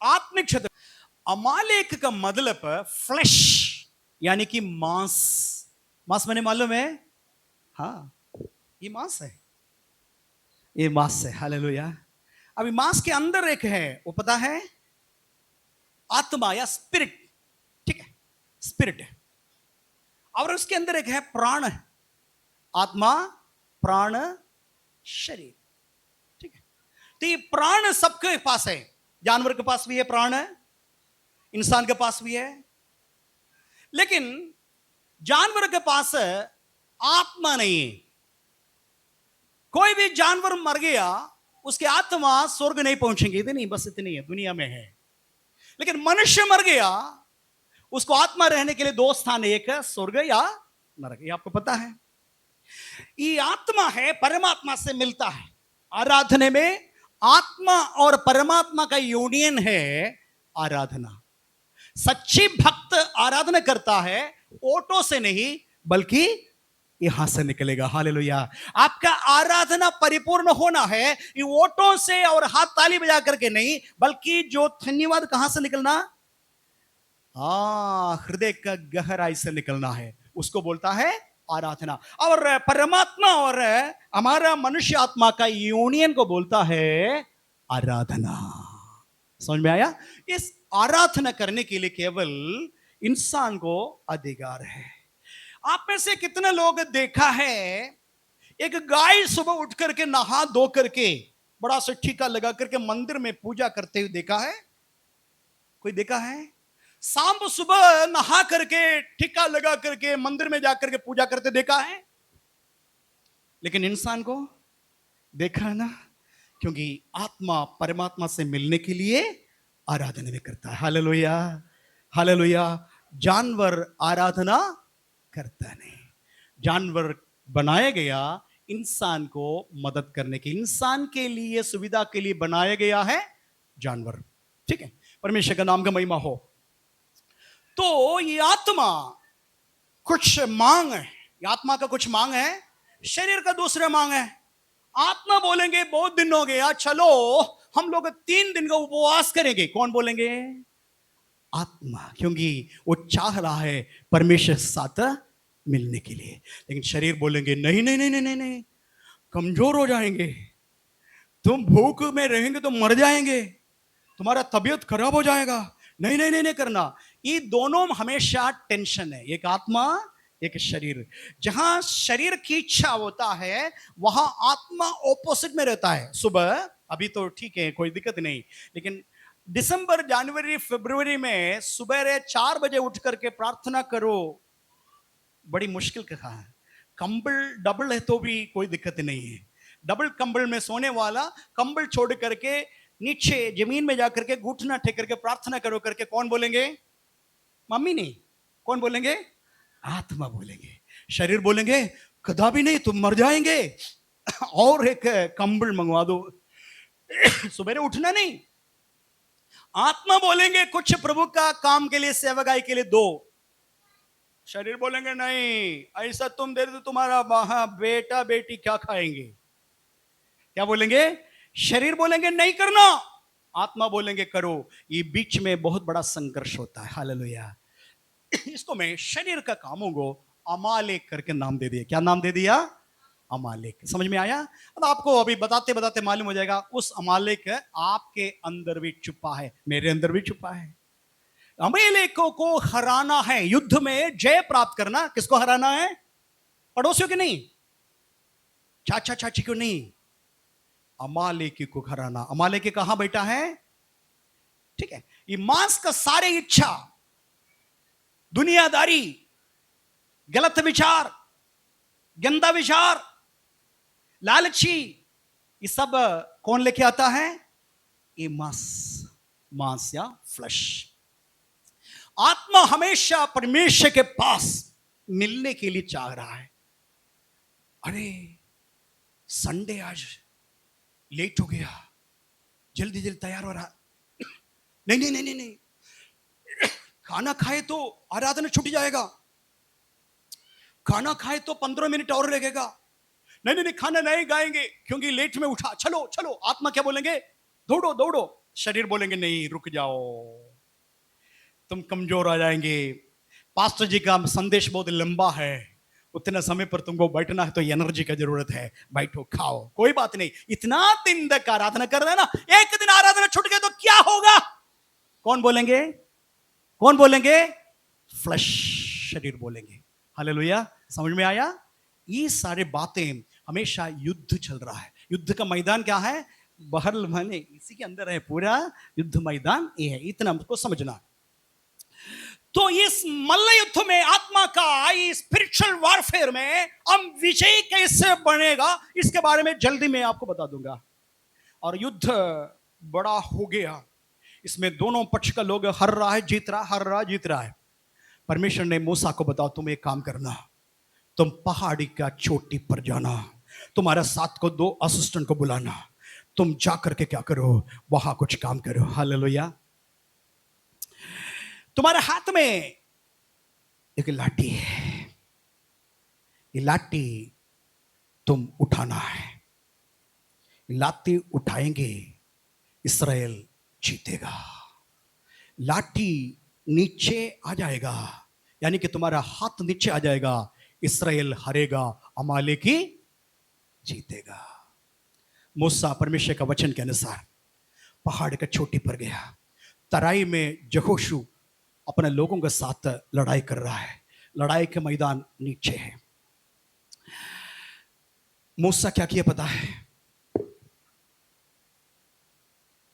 आत्मिक क्षेत्र, अमालेक का मतलब फ्लैश यानी कि मांस। मांस मैंने मालूम है, हाँ ये मांस है, ये मांस है, हालेलुया। अभी मांस के अंदर एक है, वो पता है, आत्मा या स्पिरिट। ठीक है, स्पिरिट है, और उसके अंदर एक है प्राण, आत्मा प्राण शरीर। ठीक है, तो ये प्राण सबके पास है, जानवर के पास भी है प्राण, इंसान के पास भी है, लेकिन जानवर के पास आत्मा नहीं है। कोई भी जानवर मर गया, उसकी आत्मा स्वर्ग नहीं पहुंचेंगी, इतनी बस इतनी है दुनिया में है। लेकिन मनुष्य मर गया, उसको आत्मा रहने के लिए दो स्थान, एक है स्वर्ग या नरक, ये आपको पता है। ये आत्मा है, परमात्मा से मिलता है। आराधना में आत्मा और परमात्मा का यूनियन है आराधना। सच्ची भक्त आराधना करता है, ओटो से नहीं बल्कि यहां से निकलेगा, हालेलुया। आपका आराधना परिपूर्ण होना है, ये ओटों से और हाथ ताली बजा करके नहीं, बल्कि जो धन्यवाद कहां से निकलना, हृदय का गहराई से निकलना है, उसको बोलता है आराधना। और परमात्मा और हमारा मनुष्य आत्मा का यूनियन को बोलता है आराधना। समझ में आया? इस आराधना करने के लिए केवल इंसान को अधिकार है। आप में से कितने लोग देखा है, एक गाय सुबह उठ करके नहा धो करके बड़ा सा टीका लगा करके मंदिर में पूजा करते हुए देखा है? कोई देखा है? शाम सुबह नहा करके टीका लगा करके मंदिर में जाकर के पूजा करते देखा है? लेकिन इंसान को देखा ना, क्योंकि आत्मा परमात्मा से मिलने के लिए आराधना में करता है, हालेलुया हालेलुया। जानवर आराधना करता नहीं, जानवर बनाया गया इंसान को मदद करने के, इंसान के लिए सुविधा के लिए बनाया गया है जानवर। ठीक है, परमेश्वर का नाम का महिमा हो। तो ये आत्मा कुछ मांग है, आत्मा का कुछ मांग है, शरीर का दूसरा मांग है। आत्मा बोलेंगे बहुत दिन हो गया, चलो हम लोग 3 दिन का उपवास करेंगे। कौन बोलेंगे? आत्मा, क्योंकि वो चाह रहा है परमेश्वर साथ मिलने के लिए। लेकिन शरीर बोलेंगे नहीं नहीं नहीं नहीं नहीं, कमजोर हो जाएंगे, तुम भूख में रहेंगे तो मर जाएंगे, तुम्हारा तबीयत खराब हो जाएगा, नहीं नहीं नहीं नहीं करना। ये दोनों हमेशा टेंशन है, एक आत्मा एक शरीर। जहां शरीर की इच्छा होता है वहां आत्मा ऑपोजिट में रहता है। सुबह अभी तो ठीक है, कोई दिक्कत नहीं, लेकिन दिसंबर जनवरी फरवरी में सुबह 4 बजे उठ करके प्रार्थना करो, बड़ी मुश्किल का है। कंबल डबल है तो भी कोई दिक्कत नहीं है, डबल कंबल में सोने वाला कंबल छोड़ करके नीचे जमीन में जाकर के घुटना टेक करके प्रार्थना करो करके कौन बोलेंगे? मम्मी नहीं, कौन बोलेंगे? आत्मा बोलेंगे। शरीर बोलेंगे कदा भी नहीं, तुम मर जाएंगे, और एक कंबल मंगवा दो, सुबह उठना नहीं। आत्मा बोलेंगे कुछ प्रभु का काम के लिए, सेवकाई के लिए दो। शरीर बोलेंगे नहीं, ऐसा तुम दे दो तुम्हारा बेटा बेटी क्या खाएंगे? क्या बोलेंगे? शरीर बोलेंगे नहीं करना, आत्मा बोलेंगे करो। ये बीच में बहुत बड़ा संघर्ष होता है, हालेलुया। इसको मैं शरीर का कामों को अमालेक करके नाम दे दिया। क्या नाम दे दिया? अमालेक। समझ में आया? अब आपको अभी बताते बताते मालूम हो जाएगा, उस अमालेक आपके अंदर भी छुपा है, मेरे अंदर भी छुपा है। अमालेकों को हराना है, युद्ध में जय प्राप्त करना। किसको हराना है? पड़ोसियों के नहीं, चाचा चाची को नहीं, अमालेकी को हराना। अमालेकी कहां बैठा है? ठीक है, ये मांस का सारे इच्छा, दुनियादारी, गलत विचार, गंदा विचार, लालची, ये सब कौन लेके आता है? ये मांस या फ्लैश। आत्मा हमेशा परमेश्वर के पास मिलने के लिए चाह रहा है। अरे संडे आज लेट हो गया, जल्दी जल्दी तैयार हो रहा, नहीं नहीं नहीं नहीं नहीं, खाना खाए तो आराधना छूट जाएगा, खाना खाए तो 15 मिनट और लगेगा, नहीं नहीं नहीं खाना नहीं गाएंगे क्योंकि लेट में उठा, चलो चलो। आत्मा क्या बोलेंगे? दौड़ो दौड़ो। शरीर बोलेंगे नहीं, रुक जाओ, तुम कमजोर आ जाएंगे, पास्टर जी का संदेश बहुत लंबा है, उतने समय पर तुमको बैठना है तो एनर्जी की जरूरत है, बैठो खाओ, कोई बात नहीं। इतना दिन तक आराधना कर रहे हैं ना, एक दिन आराधना छूट गए तो क्या होगा? कौन बोलेंगे? कौन बोलेंगे? फ्लैश शरीर बोलेंगे। हालेलुया। समझ में आया? ये सारे बातें, हमेशा युद्ध चल रहा है। युद्ध का मैदान क्या है? बहर माने इसी के अंदर है, पूरा युद्ध मैदान ये है, इतना हमको समझना। तो इस मल्ल युद्ध में, आत्मा का स्पिरिचुअल वॉरफेयर में हम विजयी कैसे बनेगा, इसके बारे में जल्दी मैं आपको बता दूंगा। और युद्ध बड़ा हो गया, इसमें दोनों पक्ष का लोग हर रहा है, जीत रहा, हर रहा जीत रहा है। परमेश्वर ने मूसा को बताओ, तुम एक काम करना, तुम पहाड़ी का चोटी पर जाना, तुम्हारा साथ को 2 असिस्टेंट को बुलाना, तुम जा करके क्या करो, वहां कुछ काम करो। हालेलुया। तुम्हारे हाथ में एक लाठी है, ये लाठी तुम उठाना है, लाठी उठाएंगे इस्राएल जीतेगा। लाठी नीचे आ जाएगा, यानी कि तुम्हारा हाथ नीचे आ जाएगा, इस्राएल हारेगा, अमालेकी जीतेगा। मूसा परमेश्वर का वचन के अनुसार पहाड़ का चोटी पर गया। तराई में यहोशू अपने लोगों के साथ लड़ाई कर रहा है, लड़ाई के मैदान नीचे है। मूसा क्या किया पता है?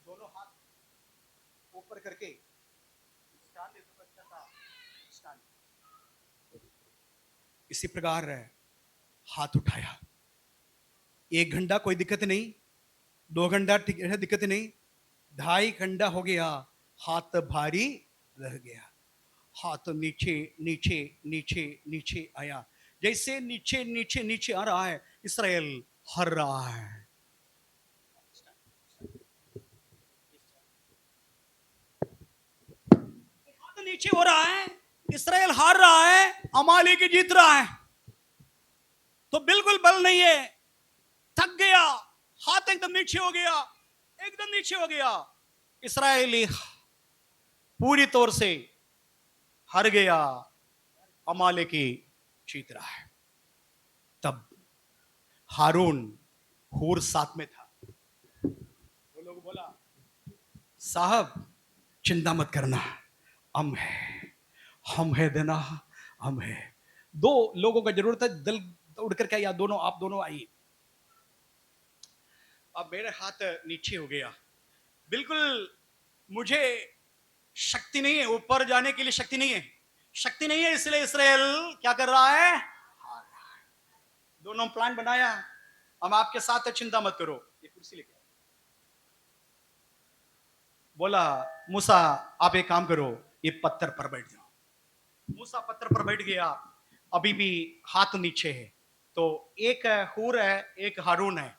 दोनों हाथ ऊपर करके इसी प्रकार हाथ उठाया। 1 घंटा कोई दिक्कत नहीं, 2 घंटा दिक्कत नहीं, 2.5 घंटा हो गया, हाथ भारी रह गया। हाथ नीचे नीचे नीचे नीचे आया, जैसे नीचे नीचे नीचे आ रहा है, इस्राएल हार रहा है। हाथ नीचे हो रहा है, इस्राएल हार रहा है, अमालेकी जीत रहा है। तो बिल्कुल बल नहीं है, थक गया, हाथ एकदम नीचे हो गया, एकदम नीचे हो गया। इस्राएली पूरी तौर से हार गया, अमालेकी जीत रहा है। तब हारून हूर साथ में था, वो लोग बोला, साहब चिंता मत करना, हम है देना, हम है। 2 लोगों का जरूरत है, दल उड़ करके या दोनों, आप दोनों आइए। अब मेरे हाथ नीचे हो गया, बिल्कुल मुझे शक्ति नहीं है, ऊपर जाने के लिए शक्ति नहीं है, शक्ति नहीं है, इसलिए इस्राएल क्या कर रहा है? दोनों प्लान बनाया, हम आपके साथ है, चिंता मत करो। ये कुर्सी लेके बोला, मूसा आप एक काम करो, ये पत्थर पर बैठ जाओ। मूसा पत्थर पर बैठ गया, अभी भी हाथ नीचे है। तो एक हूर है, एक हारून है,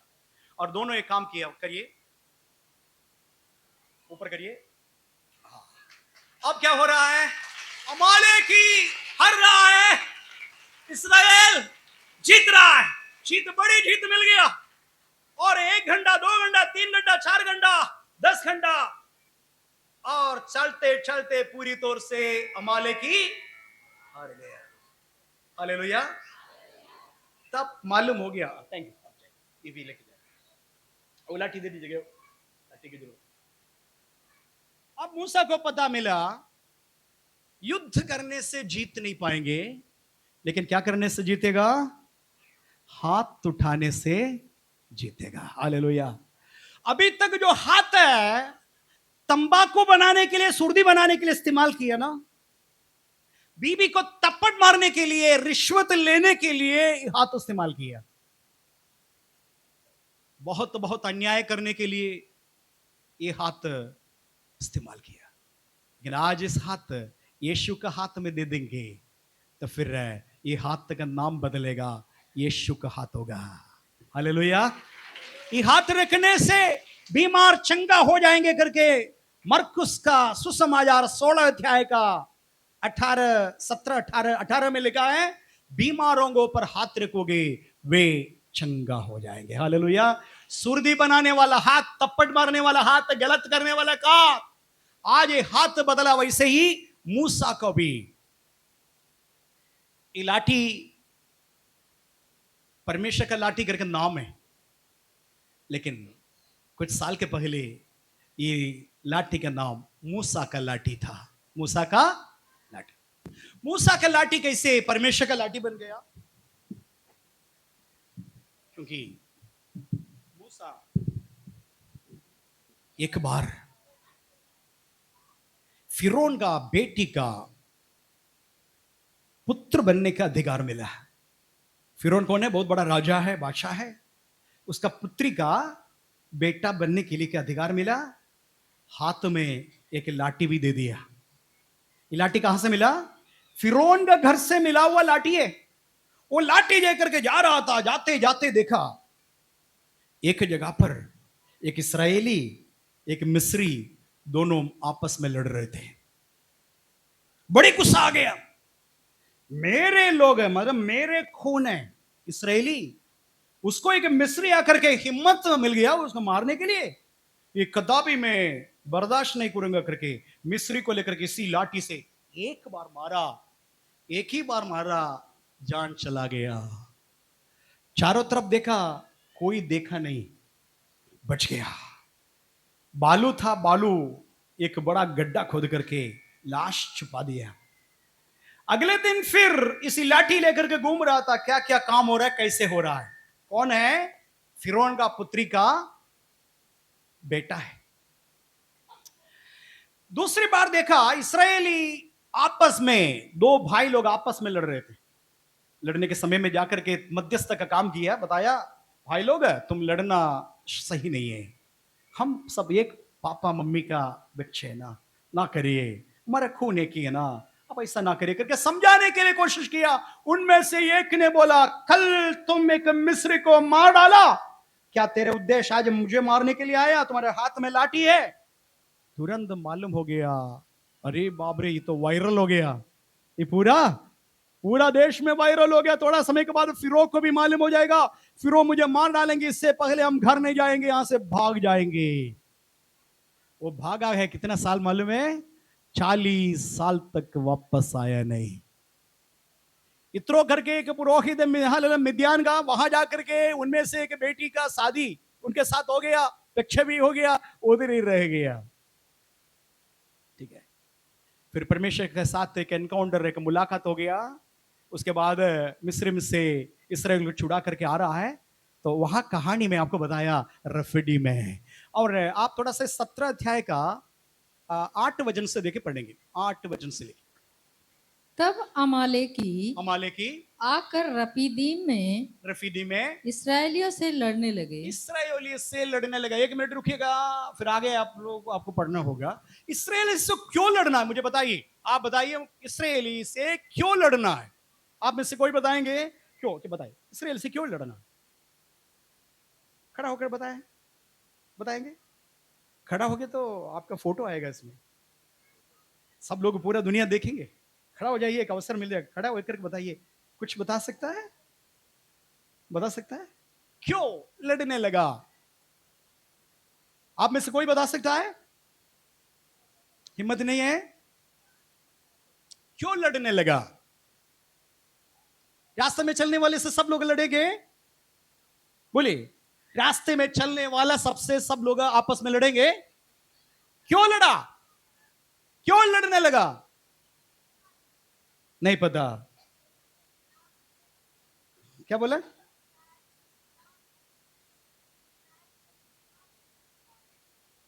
और दोनों एक काम किया, करिए ऊपर करिए। अब क्या हो रहा है? अमालेकी हार रहा है, इस्राएल जीत रहा है। जीत, बड़ी जीत मिल गया। और 1 घंटा, 2 घंटा, 3 घंटा, 4 घंटा, 10 घंटा, और चलते चलते पूरी तौर से अमालेकी हार गया। हालेलुया। तब मालूम हो गया, थैंक यू, ये भी लेके जाए, वो लाठी दे दीजिएगा, लाठी की जरूरत। अब मूसा को पता मिला, युद्ध करने से जीत नहीं पाएंगे, लेकिन क्या करने से जीतेगा? हाथ उठाने से जीतेगा। हालेलुया। अभी तक जो हाथ है, तंबाकू बनाने के लिए, सुर्दी बनाने के लिए इस्तेमाल किया ना, बीबी को थप्पड़ मारने के लिए, रिश्वत लेने के लिए हाथ इस्तेमाल किया, बहुत बहुत अन्याय करने के लिए ये हाथ इस्तेमाल किया। लेकिन आज इस हाथ यीशु का हाथ में दे देंगे तो फिर ये हाथ का नाम बदलेगा, यीशु का हाथ होगा। हालेलुया। ये हाथ रखने से बीमार चंगा हो जाएंगे करके मरकुस का सुसमाचार 16 अध्याय का 18, 17, 18, 18 में लिखा है, बीमारों को पर हाथ रखोगे वे चंगा हो जाएंगे। हालेलुया। सुर्दी बनाने वाला हाथ, तप्पड़ मारने वाला हाथ, गलत करने वाला काम, आज ये हाथ बदला। वैसे ही मूसा को भी ये लाठी, परमेश्वर का लाठी करके नाम है, लेकिन कुछ साल के पहले ये लाठी का नाम मूसा का लाठी था। मूसा का लाठी। मूसा का लाठी कैसे परमेश्वर का लाठी बन गया? क्योंकि मूसा एक बार फिरौन का बेटी का पुत्र बनने का अधिकार मिला। फिरौन कौन है? बहुत बड़ा राजा है, बादशाह है। उसका पुत्री का बेटा बनने के लिए क्या अधिकार मिला? हाथ में एक लाठी भी दे दिया। ये लाठी कहां से मिला? फिरौन का घर से मिला हुआ लाठी है। वो लाठी लेकर के जा रहा था, जाते जाते देखा एक जगह पर एक इस्राएली, एक मिस्री, दोनों आपस में लड़ रहे थे। बड़ी गुस्सा आ गया, मेरे लोग हैं, मतलब मेरे खून है इस्राएली, उसको एक मिस्री आकर के हिम्मत मिल गया उसको मारने के लिए। ये कदापि मैं बर्दाश्त नहीं करूंगा करके मिस्री को लेकर के इसी लाठी से एक बार मारा, एक ही बार मारा, जान चला गया। चारों तरफ देखा, कोई देखा नहीं, बच गया। बालू था, बालू, एक बड़ा गड्ढा खोद करके लाश छुपा दिया। अगले दिन फिर इसी लाठी लेकर के घूम रहा था, क्या क्या काम हो रहा है, कैसे हो रहा है। कौन है? फिरौन का पुत्री का बेटा है। दूसरी बार देखा, इस्राएली आपस में, दो भाई लोग आपस में लड़ रहे थे। लड़ने के समय में जाकर के मध्यस्थ का काम किया, बताया भाई लोग तुम लड़ना सही नहीं है, हम सब एक पापा मम्मी का बच्चे है ना, ना करिए, हमारा खून एक ही है ना, अब ऐसा ना करिए करके समझाने के लिए कोशिश किया। उनमें से एक ने बोला, कल तुम एक मिस्री को मार डाला, क्या तेरे उद्देश्य आज मुझे मारने के लिए आया? तुम्हारे हाथ में लाठी है। तुरंत मालूम हो गया, अरे बाप रे, ये तो वायरल हो गया, ये पूरा पूरा देश में वायरल हो गया। थोड़ा समय के बाद फिरौन को भी मालूम हो जाएगा, फिरौन मुझे मार डालेंगे, इससे पहले हम घर नहीं जाएंगे, यहां से भाग जाएंगे। वो भागा है कितना साल मालूम है? 40 साल तक वापस आया नहीं। इत्रो करके एक पुरोहित मिद्यान का, वहां जाकर के उनमें से एक बेटी का शादी उनके साथ हो गया, बच्चे भी हो गया, उधर ही रह गया। ठीक है, फिर परमेश्वर के साथ एक एनकाउंटर, एक मुलाकात हो गया। उसके बाद मिस्र से इसराइल को छुड़ा करके आ रहा है, तो वहां कहानी में आपको बताया रफीदी में है। और आप थोड़ा सा 17 अध्याय का 8 वचन से देखे पढ़ेंगे, 8 वचन से लेके। तब अमालेकी आकर रफीदीम में इसराइलियों से लड़ने लगे। इसराइलियों से लड़ने लगा। 1 मिनट रुकिएगा, फिर आगे आप लोग आपको पढ़ना होगा। इसराइली से क्यों लड़ना है मुझे बताइए, आप बताइए, इसराइली से क्यों लड़ना है? आप में से कोई बताएंगे क्यों? कि बताइए इसराइल से क्यों लड़ना? खड़ा होकर बताएं, बताएंगे। खड़ा होके तो आपका फोटो आएगा इसमें, सब लोग पूरा दुनिया देखेंगे। खड़ा हो जाइए, एक अवसर मिल जाएगा, खड़ा होकर बताइए। कुछ बता सकता है? बता सकता है क्यों लड़ने लगा? आप में से कोई बता सकता है? हिम्मत नहीं है? क्यों लड़ने लगा? रास्ते में चलने वाले से सब लोग लड़ेंगे? बोलिए, रास्ते में चलने वाला सबसे सब लोग आपस में लड़ेंगे? क्यों लड़ा? क्यों लड़ने लगा? नहीं पता। क्या बोला?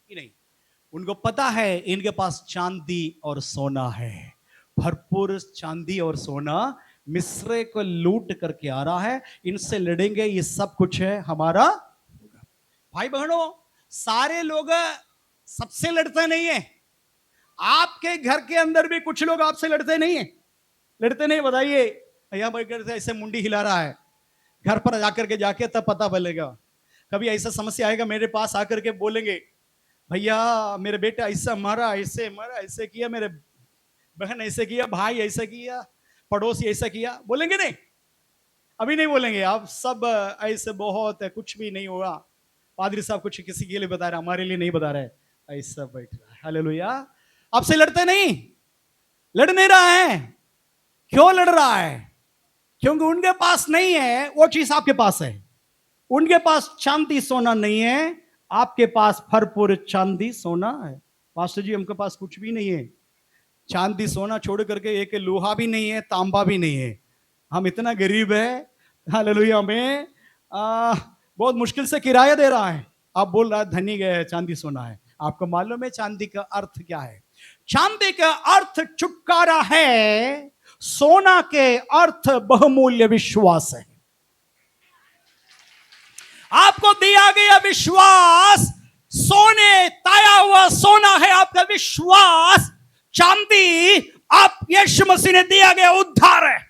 नहीं, उनको पता है इनके पास चांदी और सोना है, भरपूर चांदी और सोना मिस्र को लूट करके आ रहा है, इनसे लड़ेंगे, ये सब कुछ है हमारा। भाई बहनों, सारे लोग सबसे लड़ते नहीं है। आपके घर के अंदर भी कुछ लोग आपसे लड़ते नहीं है। लड़ते नहीं? बताइए। भैया भाई घर से ऐसे मुंडी हिला रहा है, घर पर जाकर के जाके तब पता चलेगा। कभी ऐसा समस्या आएगा, मेरे पास आकर के बोलेंगे, भैया मेरे बेटा ऐसा मारा, ऐसे मारा, ऐसे किया, मेरे बहन ऐसे किया, भाई ऐसा किया, पड़ोसी ऐसा किया, बोलेंगे नहीं? अभी नहीं बोलेंगे। आप सब ऐसे बहुत है, कुछ भी नहीं होगा। पादरी साहब कुछ किसी के लिए बता रहे, हमारे लिए नहीं बता रहे। ऐसा बैठ रहा है, हालेलुया। आपसे लड़ते नहीं, लड़ नहीं रहा है। क्यों लड़ रहा है? क्योंकि उनके पास नहीं है वो चीज आपके पास है। उनके पास चांदी सोना नहीं है, आपके पास भरपूर चांदी सोना है। पास्टर जी, हमके पास कुछ भी नहीं है, चांदी सोना छोड़ करके एक लोहा भी नहीं है, तांबा भी नहीं है। हम इतना गरीब है, हालेलुया। में बहुत मुश्किल से किराया दे रहा है। आप बोल रहा है धनी गए, चांदी सोना है। आपको मालूम है चांदी का अर्थ क्या है? चांदी का अर्थ छुटकारा है, सोना के अर्थ बहुमूल्य विश्वास है। आपको दिया गया विश्वास सोने ताया हुआ सोना है, आपका विश्वास। चांदी आप यीशु मसीह ने दिया गया उद्धार है।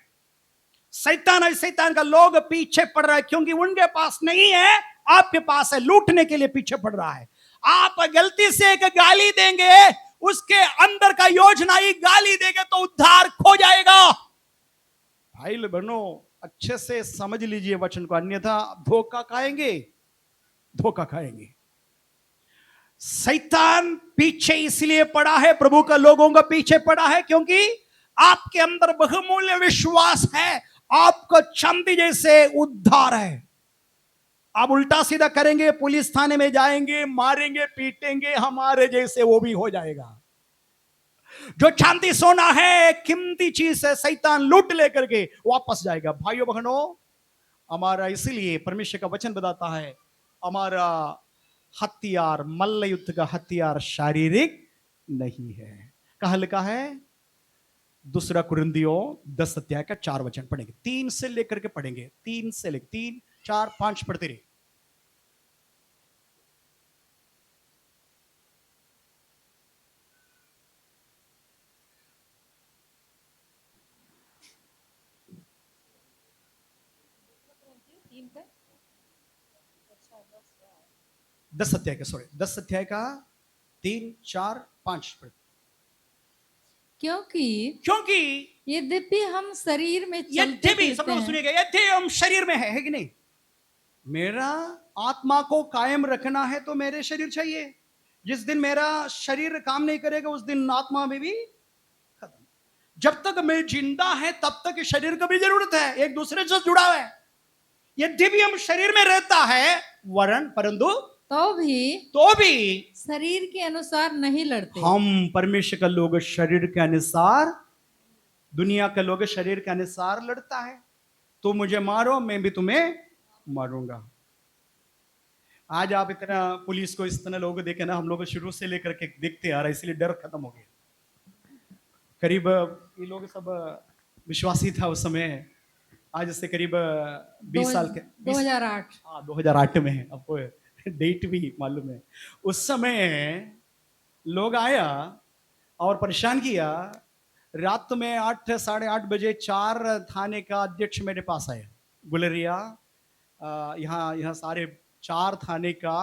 शैतान का लोग पीछे पड़ रहा है क्योंकि उनके पास नहीं है, आपके पास है, लूटने के लिए पीछे पड़ रहा है। आप गलती से एक गाली देंगे, उसके अंदर का योजना ही गाली देंगे तो उद्धार खो जाएगा। भाई बहनों, अच्छे से समझ लीजिए वचन को, अन्यथा धोखा खाएंगे, धोखा खाएंगे। शैतान पीछे इसलिए पड़ा है, प्रभु का लोगों का पीछे पड़ा है क्योंकि आपके अंदर बहुमूल्य विश्वास है, आपको चांदी जैसे उद्धार है। आप उल्टा सीधा करेंगे, पुलिस थाने में जाएंगे, मारेंगे पीटेंगे, हमारे जैसे वो भी हो जाएगा। जो चांदी सोना है, कीमती चीज है, शैतान लूट लेकर के वापस जाएगा। भाइयों बहनों, हमारा इसलिए परमेश्वर का वचन बताता है, हमारा हथियार, मल्ल युद्ध का हथियार शारीरिक नहीं है। कहा लिखा है? दूसरा कुरिन्थियों 10 अध्याय का 4 वचन पढ़ेंगे, 3 से लेकर के पढ़ेंगे, 3 से लेकर 3, 4, 5 पढ़ते रहे। दस अध्याय का 3, 4, 5 पढ़ते। क्योंकि यद्यपि हम शरीर में चलते यद्यपि, सब फिरते लोग हैं, सुनिएगा, यद्यपि हम शरीर में है कि नहीं? मेरा आत्मा को कायम रखना है तो मेरे शरीर चाहिए। जिस दिन मेरा शरीर काम नहीं करेगा उस दिन आत्मा में भी खत्म। जब तक मैं जिंदा है तब तक शरीर की भी जरूरत है, एक दूसरे से जुड़ा हुआ है। यद्यपि हम शरीर में रहता है वरन परंतु तो भी शरीर के अनुसार नहीं लड़ते। हम परमेश्वर का लोग शरीर के अनुसार, दुनिया के लोग शरीर के अनुसार लड़ता है। तुम मुझे मारो, मैं भी तुम्हें मारूंगा। आज आप इतना पुलिस को इस तरह लोग देखे ना, हम लोग शुरू से लेकर के देखते आ रहे, इसलिए डर खत्म हो गया। करीब ये लोग सब विश्वासी था उस समय, आज से करीब 20 साल के 2008। हाँ 2008 में है, आपको डेट भी मालूम है। उस समय लोग आया और परेशान किया। रात में 8, साढ़े 8 बजे 4 थाने का अध्यक्ष मेरे पास आया, गुलेरिया, यहाँ सारे 4 थाने का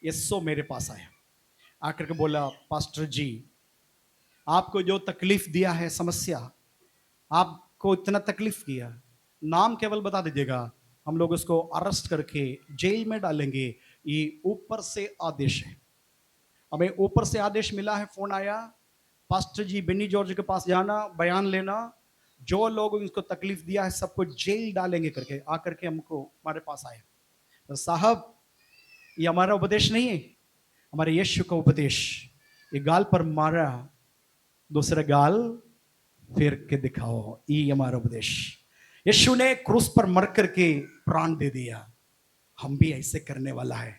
एसओ मेरे पास आया। आकर के बोला, पास्टर जी आपको जो तकलीफ दिया है, समस्या आपको इतना तकलीफ किया, नाम केवल बता दीजिएगा, हम लोग उसको अरेस्ट करके जेल में डालेंगे। ये ऊपर से आदेश है, हमें ऊपर से आदेश मिला है। फोन आया, पास्टर जी बेनी जॉर्ज के पास जाना, बयान लेना, जो लोग उनको तकलीफ दिया है सबको जेल डालेंगे करके आकर के हमको हमारे पास आया। तो साहब ये हमारा उपदेश नहीं है, हमारे यीशु का उपदेश। ये गाल पर मारा, दूसरा गाल फेर के दिखाओ, ये हमारा उपदेश। यीशु ने क्रूस पर मर करके प्राण दे दिया, हम भी ऐसे करने वाला है।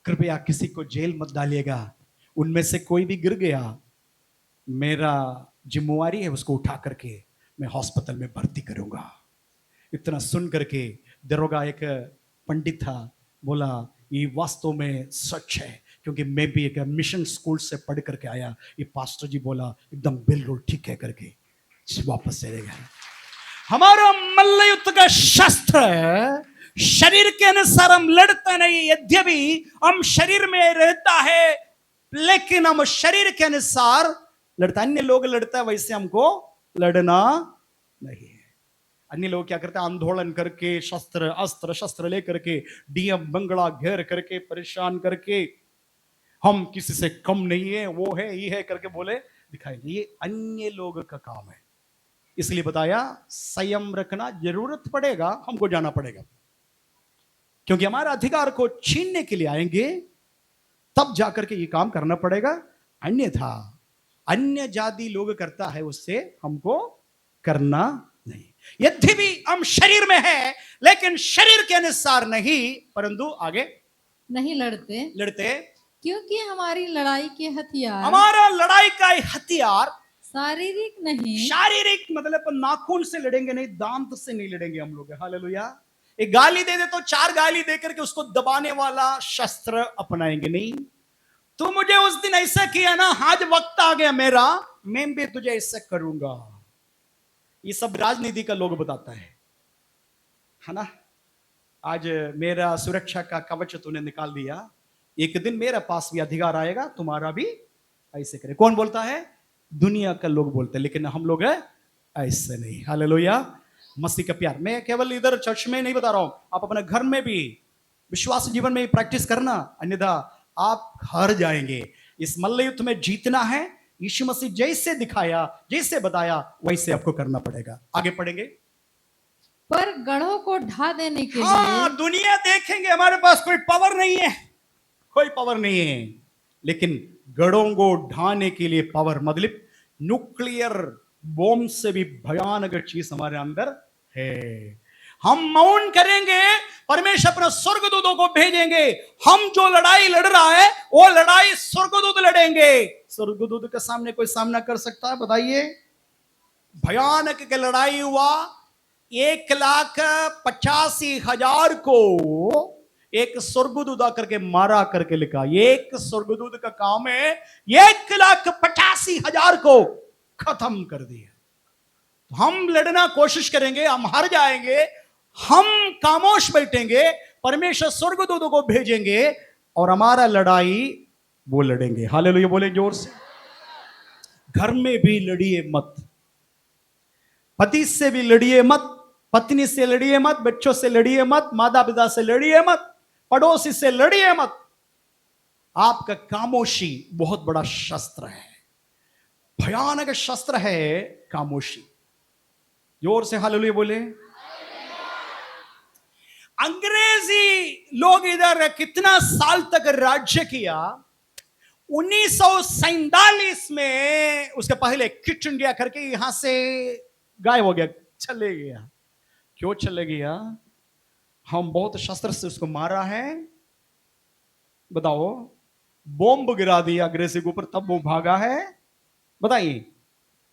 कृपया किसी को जेल मत डालिएगा। उनमें से कोई भी गिर गया, मेरा जिम्मेवारी है उसको उठा करके मैं हॉस्पिटल में भर्ती करूंगा। इतना सुन करके दरोगा, एक पंडित था, बोला ये वास्तव में सच है, क्योंकि मैं भी एक मिशन स्कूल से पढ़ करके आया। ये पास्टर जी बोला एकदम बिल्कुल ठीक है करके वापस चले गए। हमारा मल्ल युद्ध का शस्त्र है, शरीर के अनुसार हम लड़ते नहीं। यद्यपि हम शरीर में रहता है लेकिन हम शरीर के अनुसार लड़ता, अन्य लोग लड़ता है वैसे हमको लड़ना नहीं है। अन्य लोग क्या करते हैं, आंदोलन करके, शस्त्र अस्त्र शस्त्र लेकर के, डीएम बंगला घेर करके, परेशान करके, हम किसी से कम नहीं है, वो है ये है करके बोले दिखाएंगे। ये अन्य लोग का काम है। इसलिए बताया संयम रखना, जरूरत पड़ेगा हमको जाना पड़ेगा, क्योंकि हमारा अधिकार को छीनने के लिए आएंगे, तब जाकर के ये काम करना पड़ेगा। अन्यथा अन्य जाति लोग करता है, उससे हमको करना नहीं। यद्यपि हम शरीर में है, लेकिन शरीर के अनुसार नहीं, परंतु आगे नहीं लड़ते, लड़ते। क्योंकि हमारी लड़ाई के हथियार हमारा लड़ाई का हथियार शारीरिक नहीं, शारीरिक मतलब नाखून से लड़ेंगे नहीं, दांत से नहीं लड़ेंगे हम लोग। हालेलुया। एक गाली दे दे तो 4 गाली देकर के उसको दबाने वाला शस्त्र अपनाएंगे नहीं। तू मुझे उस दिन ऐसा किया ना, आज वक्त आ गया मेरा, मैं भी तुझे ऐसा करूंगा। ये सब राजनीति का लोग बताता है ना। आज मेरा सुरक्षा का कवच तूने निकाल दिया, एक दिन मेरे पास भी अधिकार आएगा, तुम्हारा भी ऐसे करे। कौन बोलता है? दुनिया का लोग बोलते हैं, लेकिन हम लोग है ऐसे नहीं। हालेलुया। मसीह का प्यार। मैं केवल इधर चर्च में नहीं बता रहा हूं, आप अपने घर में भी विश्वास जीवन में प्रैक्टिस करना, अन्यथा आप हार जाएंगे। इस मल्ल युद्ध में जीतना है, यीशु मसीह जैसे दिखाया, जैसे बताया, वैसे आपको करना पड़ेगा। आगे पढ़ेंगे। पर गढ़ों को ढा देने के हाँ, लिए दुनिया देखेंगे हमारे पास कोई पावर नहीं है, कोई पावर नहीं है, लेकिन गढ़ों को ढाने के लिए पावर, मतलब न्यूक्लियर बॉम्ब से भी भयानक चीज हमारे अंदर है। हम मौन करेंगे, परमेश्वर अपने स्वर्गदूतों को भेजेंगे। हम जो लड़ाई लड़ रहा है वो लड़ाई स्वर्गदूत लड़ेंगे। स्वर्गदूत के सामने कोई सामना कर सकता है? बताइए। भयानक की लड़ाई हुआ, 1,85,000 को एक स्वर्गदूत आकर के मारा करके लिखा। एक स्वर्गदूत का काम है 1,85,000 को खत्म कर दिया। हम लड़ना कोशिश करेंगे, हम हार जाएंगे, हम खामोश बैठेंगे, परमेश्वर स्वर्गदूतों को भेजेंगे और हमारा लड़ाई वो लड़ेंगे। हालेलुया बोले जोर से। घर में भी लड़िए मत, पति से भी लड़िए मत, पत्नी से लड़िए मत, बच्चों से लड़िए मत, माता पिता से लड़िए मत, पड़ोसी से लड़िए मत। आपका खामोशी बहुत बड़ा शस्त्र है, भयानक शस्त्र है खामोशी। जोर से हालेलुया बोले। अंग्रेजी लोग इधर कितना साल तक राज्य किया? 1947 में, उसके पहले क्विट इंडिया करके यहां से गायब हो गया, चले गया। क्यों चले गया? हम बहुत शस्त्र से उसको मारा है। बताओ, बॉम्ब गिरा दिया अंग्रेजी के ऊपर, तब वो भागा है। बताइए,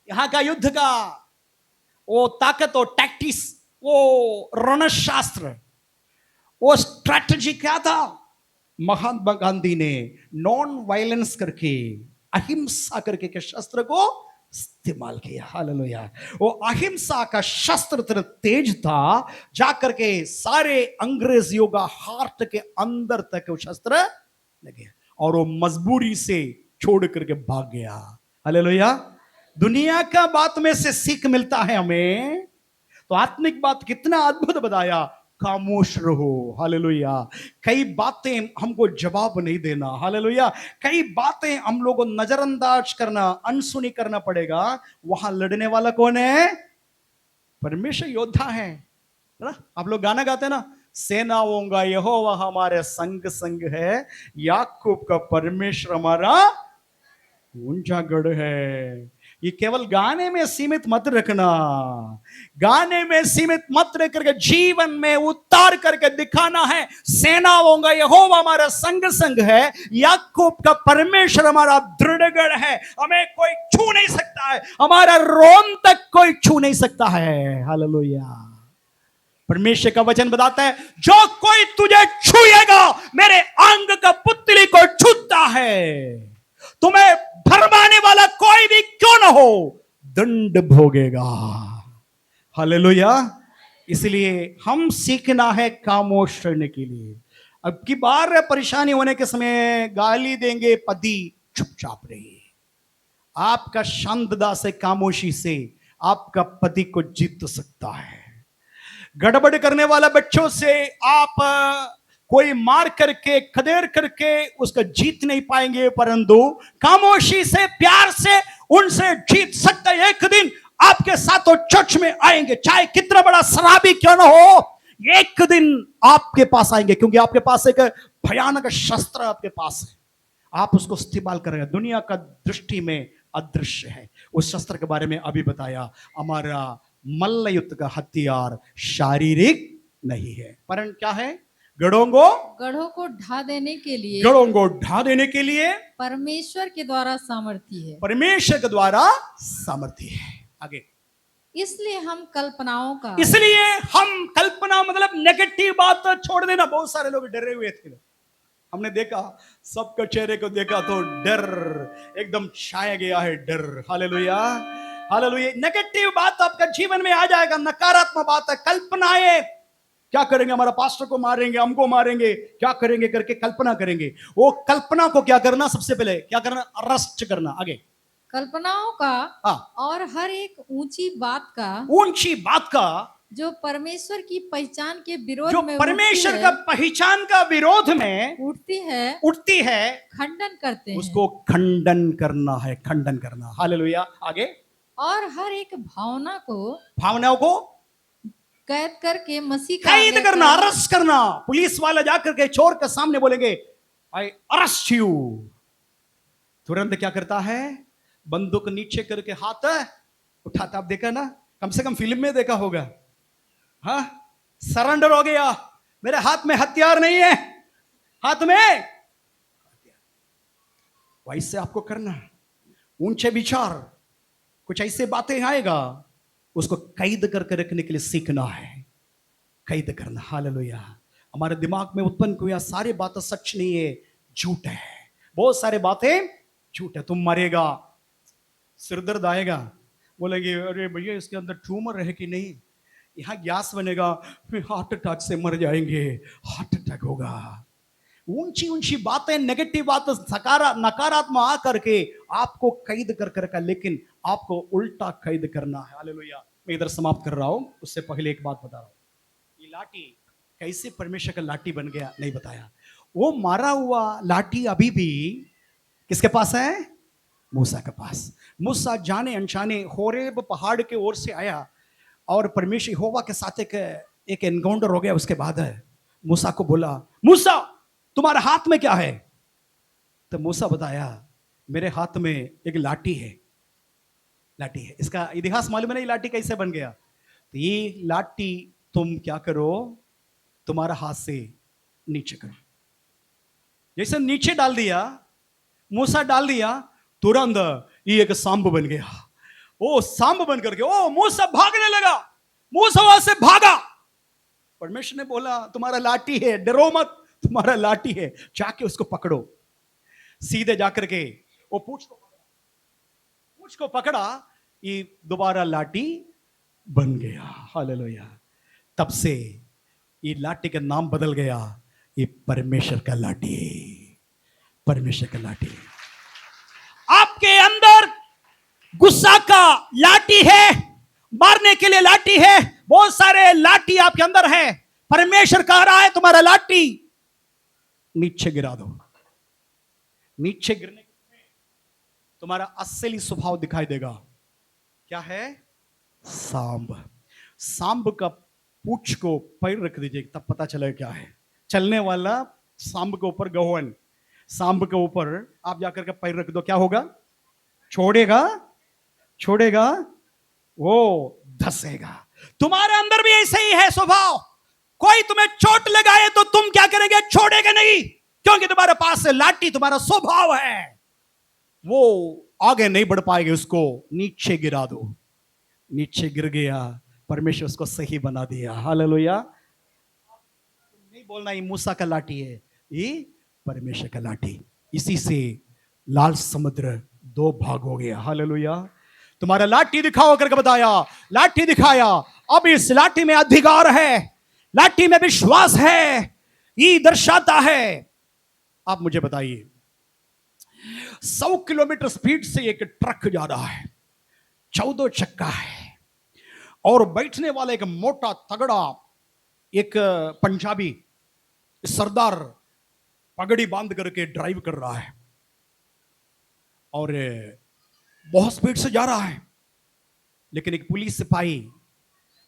यहां का युद्ध का वो ताकत और टैक्टिक्स, वो रणशास्त्र, वो स्ट्रैटेजी क्या था? महात्मा गांधी ने नॉन वायलेंस करके, अहिंसा करके के शस्त्र को इस्तेमाल किया। हालेलुया। वो अहिंसा का शस्त्र इतना तेज था, जाकर के सारे अंग्रेजियों का हार्ट के अंदर तक वो शस्त्र लगे और वो मजबूरी से छोड़ करके भाग गया। हालेलुया। दुनिया का बात में से सीख मिलता है हमें, तो आत्मिक बात कितना अद्भुत बताया। खामोश रहो। हालेलुया। कई बातें हमको जवाब नहीं देना। हालेलुया। कई बातें हम लोगों को नजरअंदाज करना, अनसुनी करना पड़ेगा। वहां लड़ने वाला कौन है? परमेश्वर योद्धा है ना। आप लोग गाना गाते हैं ना, सेनाओं का यहोवा हमारे संग संग है, याकूब का परमेश्वर हमारा ऊंचा गढ़ है। ये केवल गाने में सीमित मत रखना, गाने में सीमित मत रख करके जीवन में उतार करके दिखाना है। सेनाओं का यहोवा हमारा संग संग है, याकूब का परमेश्वर हमारा दृढ़गढ़ है। हमें कोई छू नहीं सकता है, हमारा रोम तक कोई छू नहीं सकता है। हालेलुया। परमेश्वर का वचन बताता है, जो कोई तुझे छुएगा मेरे अंग का पुतली को छूता है। तुम्हें भरमाने वाला कोई भी क्यों ना हो, दंड भोगेगा। हालेलुया। इसलिए हम सीखना है खामोश रहने के लिए। अब की बार परेशानी होने के समय गाली देंगे, पति चुपचाप रहिए। आपका शांतता से, खामोशी से आपका पति को जीत सकता है। गड़बड़ करने वाला बच्चों से आप कोई मार करके, खदेड़ करके उसका जीत नहीं पाएंगे, परंतु खामोशी से, प्यार से उनसे जीत सकते हैं। एक दिन आपके साथ वो चर्च में आएंगे, चाहे कितना बड़ा शराबी क्यों ना हो, एक दिन आपके पास आएंगे, क्योंकि आपके पास एक भयानक शस्त्र आपके पास है, आप उसको इस्तेमाल करेंगे। दुनिया का दृष्टि में अदृश्य है। उस शस्त्र के बारे में अभी बताया। हमारा मल्ल युद्ध का हथियार शारीरिक नहीं है, परंतु क्या है? गढ़ों को ढा देने के लिए, परमेश्वर के द्वारा सामर्थी है। परमेश्वर के द्वारा सामर्थ्य है। आगे, इसलिए हम कल्पना मतलब नेगेटिव बात छोड़ देना। बहुत सारे लोग डरे हुए थे, हमने देखा, सबके चेहरे को देखा तो डर एकदम छाया गया है, डर। Hallelujah, hallelujah. नेगेटिव बात आपका जीवन में आ जाएगा, नकारात्मक बात है, कल्पनाएं। क्या करेंगे? हमारा पास्टर को मारेंगे, हमको मारेंगे, क्या करेंगे करके कल्पना करेंगे। वो कल्पना को क्या करना? सबसे पहले क्या करना? अरेस्ट करना। आगे, कल्पनाओं का और हर एक ऊंची बात का जो परमेश्वर की पहचान के विरोध में, परमेश्वर का पहचान का विरोध में उठती है, खंडन करते हैं। उसको खंडन करना है, खंडन करना। हालेलुया। आगे, और हर एक भावनाओं को कैद करके मसीह का कैद करना, अरेस्ट करना। पुलिस वाला जाकर के चोर के सामने बोलेंगे, आई अरेस्ट यू, तुरंत क्या करता है? बंदूक नीचे करके हाथ उठाता। आप देखा ना, कम से कम फिल्म में देखा होगा। हाँ, सरेंडर हो गया, मेरे हाथ में हथियार नहीं है, हाथ में हथियार। वैसे आपको करना, ऊंचे विचार, कुछ ऐसे बातें आएगा, उसको कैद करके रखने के लिए सीखना है, कैद करना। हालेलुया। हमारे दिमाग में उत्पन्न हुआ सारी बातें सच नहीं है, झूठ है। बहुत सारी बातें झूठ है। तुम मरेगा, सिरदर्द आएगा, बोलेंगे अरे भैया इसके अंदर ट्यूमर है कि नहीं, यहाँ गैस बनेगा, फिर हार्ट अटैक से मर जाएंगे, हार्ट अटैक होगा। ऊंची ऊंची बातें, नेगेटिव बातें, नकारात्मक आकर के आपको कैद कर कर, लेकिन आपको उल्टा कैद करना है। हालेलुया। मैं इधर समाप्त कर रहा हूं, उससे पहले एक बात बता रहा हूं। ये लाठी कैसे परमेश्वर का लाठी बन गया नहीं बताया। वो मारा हुआ लाठी अभी भी किसके पास है? मूसा के पास। मूसा जाने अनजाने होरेब पहाड़ के ओर से आया और परमेश्वर यहोवा के साथ एक एनकाउंटर हो गया। उसके बाद मूसा को बोला, मूसा तुम्हारे हाथ में क्या है? तो मूसा बताया, मेरे हाथ में एक लाठी है, लाठी है। इसका इतिहास मालूम है ना, ये लाठी कैसे बन गया? तो ये लाठी तुम क्या करो, तुम्हारा हाथ से नीचे करो। जैसे नीचे डाल दिया, मूसा डाल दिया, तुरंत ये एक सांप बन गया। ओ सांप बन करके ओ मूसा भागने लगा, मूसा वहां से भागा। परमेश्वर ने बोला, तुम्हारा लाठी है, डरो मत, तुम्हारा लाठी है, जाके उसको पकड़ो। सीधे जाकर के वो पूछ को पकड़ा, ये दोबारा लाठी बन गया। हालेलुया। तब से ये लाठी का नाम बदल गया, ये परमेश्वर का लाठी, परमेश्वर का लाठी। आपके अंदर गुस्सा का लाठी है, मारने के लिए लाठी है, बहुत सारे लाठी आपके अंदर है। परमेश्वर कह रहा है तुम्हारा लाठी नीचे गिरा दो। नीचे गिरने के तुम्हारा असली स्वभाव दिखाई देगा। क्या है? सांप। सांप का पूंछ को पैर रख दीजिए, तब पता चलेगा क्या है। चलने वाला सांप के ऊपर गहुवन, सांप के ऊपर आप जाकर के पैर रख दो, क्या होगा? छोड़ेगा, छोड़ेगा, वो धसेगा। तुम्हारे अंदर भी ऐसे ही है स्वभाव। कोई तुम्हें चोट लगाए तो तुम क्या करेंगे? छोड़ेगे नहीं, क्योंकि तुम्हारे पास से लाठी तुम्हारा स्वभाव है, वो आगे नहीं बढ़ पाएंगे। उसको नीचे गिरा दो। नीचे गिर गया, परमेश्वर उसको सही बना दिया। हालेलुया। नहीं बोलना ये मूसा का लाठी है, ये परमेश्वर का लाठी। इसी से लाल समुद्र दो भाग हो गया। हालेलुया। तुम्हारा लाठी दिखाओ करके बताया, लाठी दिखाया। अब इस लाठी में अधिकार है, लाठी में विश्वास है, ये दर्शाता है। आप मुझे बताइए, 100 किलोमीटर स्पीड से एक ट्रक जा रहा है, 14 चक्का है, और बैठने वाला एक मोटा तगड़ा एक पंजाबी सरदार पगड़ी बांध करके ड्राइव कर रहा है और बहुत स्पीड से जा रहा है। लेकिन एक पुलिस सिपाही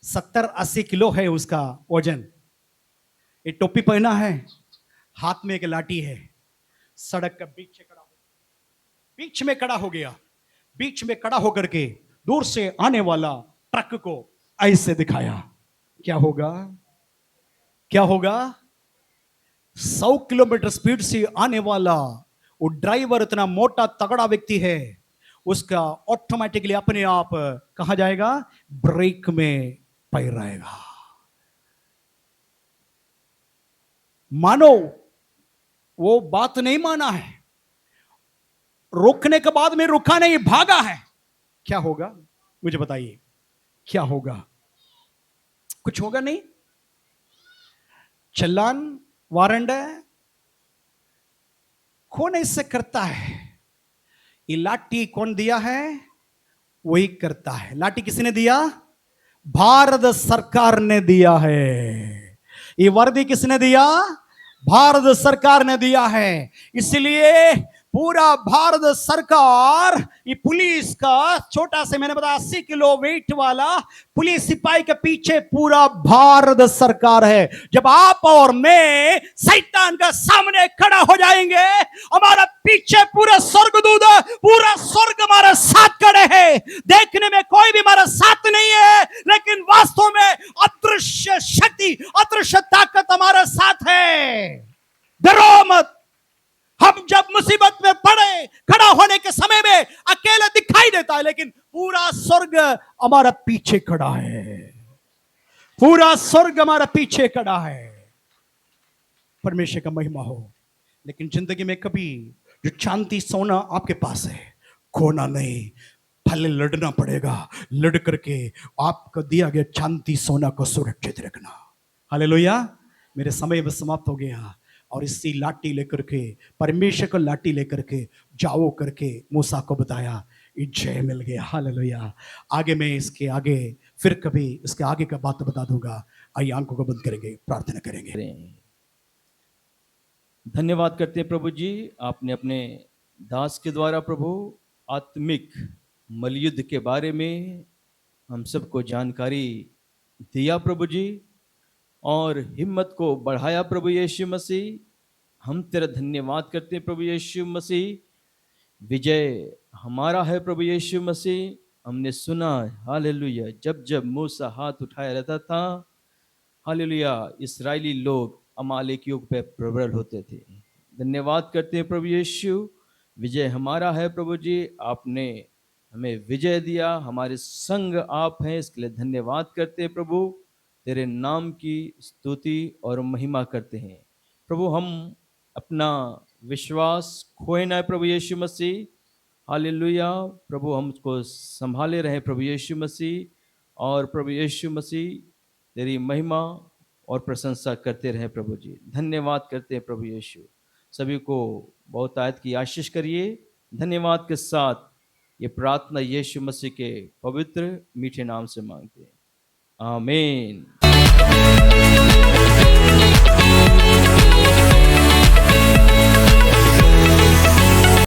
70-80 किलो है उसका वजन, एक टोपी पहना है, हाथ में एक लाठी है, सड़क का बीच में खड़ा हो गया। बीच में खड़ा होकर के दूर से आने वाला ट्रक को ऐसे दिखाया। क्या होगा? क्या होगा? 100 किलोमीटर स्पीड से आने वाला वो ड्राइवर इतना मोटा तगड़ा व्यक्ति है, उसका ऑटोमेटिकली अपने आप कहां जाएगा? ब्रेक में पैर आएगा। मानो वो बात नहीं माना है, रोकने के बाद में रुका नहीं, भागा है। क्या होगा? मुझे बताइए, क्या होगा? कुछ होगा नहीं। चलान वारंट है, कौन ऐसे करता है? ये लाठी कौन दिया है? वही करता है। लाठी किसने दिया? भारत सरकार ने दिया है। ये वर्दी किसने दिया? भारत सरकार ने दिया है। इसलिए पूरा भारत सरकार, ये पुलिस का छोटा से, मैंने बताया 80 किलो वेट वाला पुलिस सिपाही के पीछे पूरा भारत सरकार है। जब आप और मैं शैतान का सामने खड़ा हो जाएंगे, हमारा पीछे पूरा स्वर्गदूत, पूरा स्वर्ग हमारे साथ खड़े हैं। देखने में कोई भी हमारा साथ नहीं है, लेकिन वास्तव में अदृश्य शक्ति, अदृश्य ताकत हमारे साथ है। डरो मत। हम जब मुसीबत में पड़े, खड़ा होने के समय में अकेले दिखाई देता है, लेकिन पूरा स्वर्ग हमारा पीछे खड़ा है। पूरा स्वर्ग हमारा पीछे खड़ा है। परमेश्वर का महिमा हो। लेकिन जिंदगी में कभी जो चांदी सोना आपके पास है, खोना नहीं, पहले लड़ना पड़ेगा। लड़ करके आपको दिया गया चांदी सोना को सुरक्षित रखना। हालेलुया। मेरे समय बस समाप्त हो गया, और इसी लाठी लेकर के, परमेश्वर को लाठी लेकर के जाओ करके मूसा को बताया, ये जय मिल गया। हालेलुया। आगे मैं इसके आगे फिर कभी इसके आगे का बात बता दूंगा। आइए आंखों को बंद करेंगे, प्रार्थना करेंगे। धन्यवाद करते हैं प्रभु जी, आपने अपने दास के द्वारा प्रभु आत्मिक मलयुद्ध के बारे में हम सबको जानकारी दिया प्रभु जी, और हिम्मत को बढ़ाया प्रभु यीशु मसीह। हम तेरा धन्यवाद करते हैं प्रभु यीशु मसीह। विजय हमारा है प्रभु यीशु मसीह। हमने सुना हालेलुया, जब जब मूसा हाथ उठाया रहता था, हालेलुया, इस्राएली लोग अमालेकियों पे प्रबल होते थे। धन्यवाद करते हैं प्रभु यीशु, विजय हमारा है प्रभु जी। आपने हमें विजय दिया, हमारे संग आप हैं, इसके लिए धन्यवाद करते हैं प्रभु। तेरे नाम की स्तुति और महिमा करते हैं प्रभु। हम अपना विश्वास खोए ना प्रभु यीशु मसीह। हालेलुया प्रभु, हम उसको संभाले रहे प्रभु यीशु मसीह, और प्रभु यीशु मसीह तेरी महिमा और प्रशंसा करते रहे प्रभु जी। धन्यवाद करते हैं प्रभु यीशु। सभी को बहुत आयत की आशीष करिए। धन्यवाद के साथ ये प्रार्थना यीशु मसीह के पवित्र मीठे नाम से मांगते हैं, आमीन।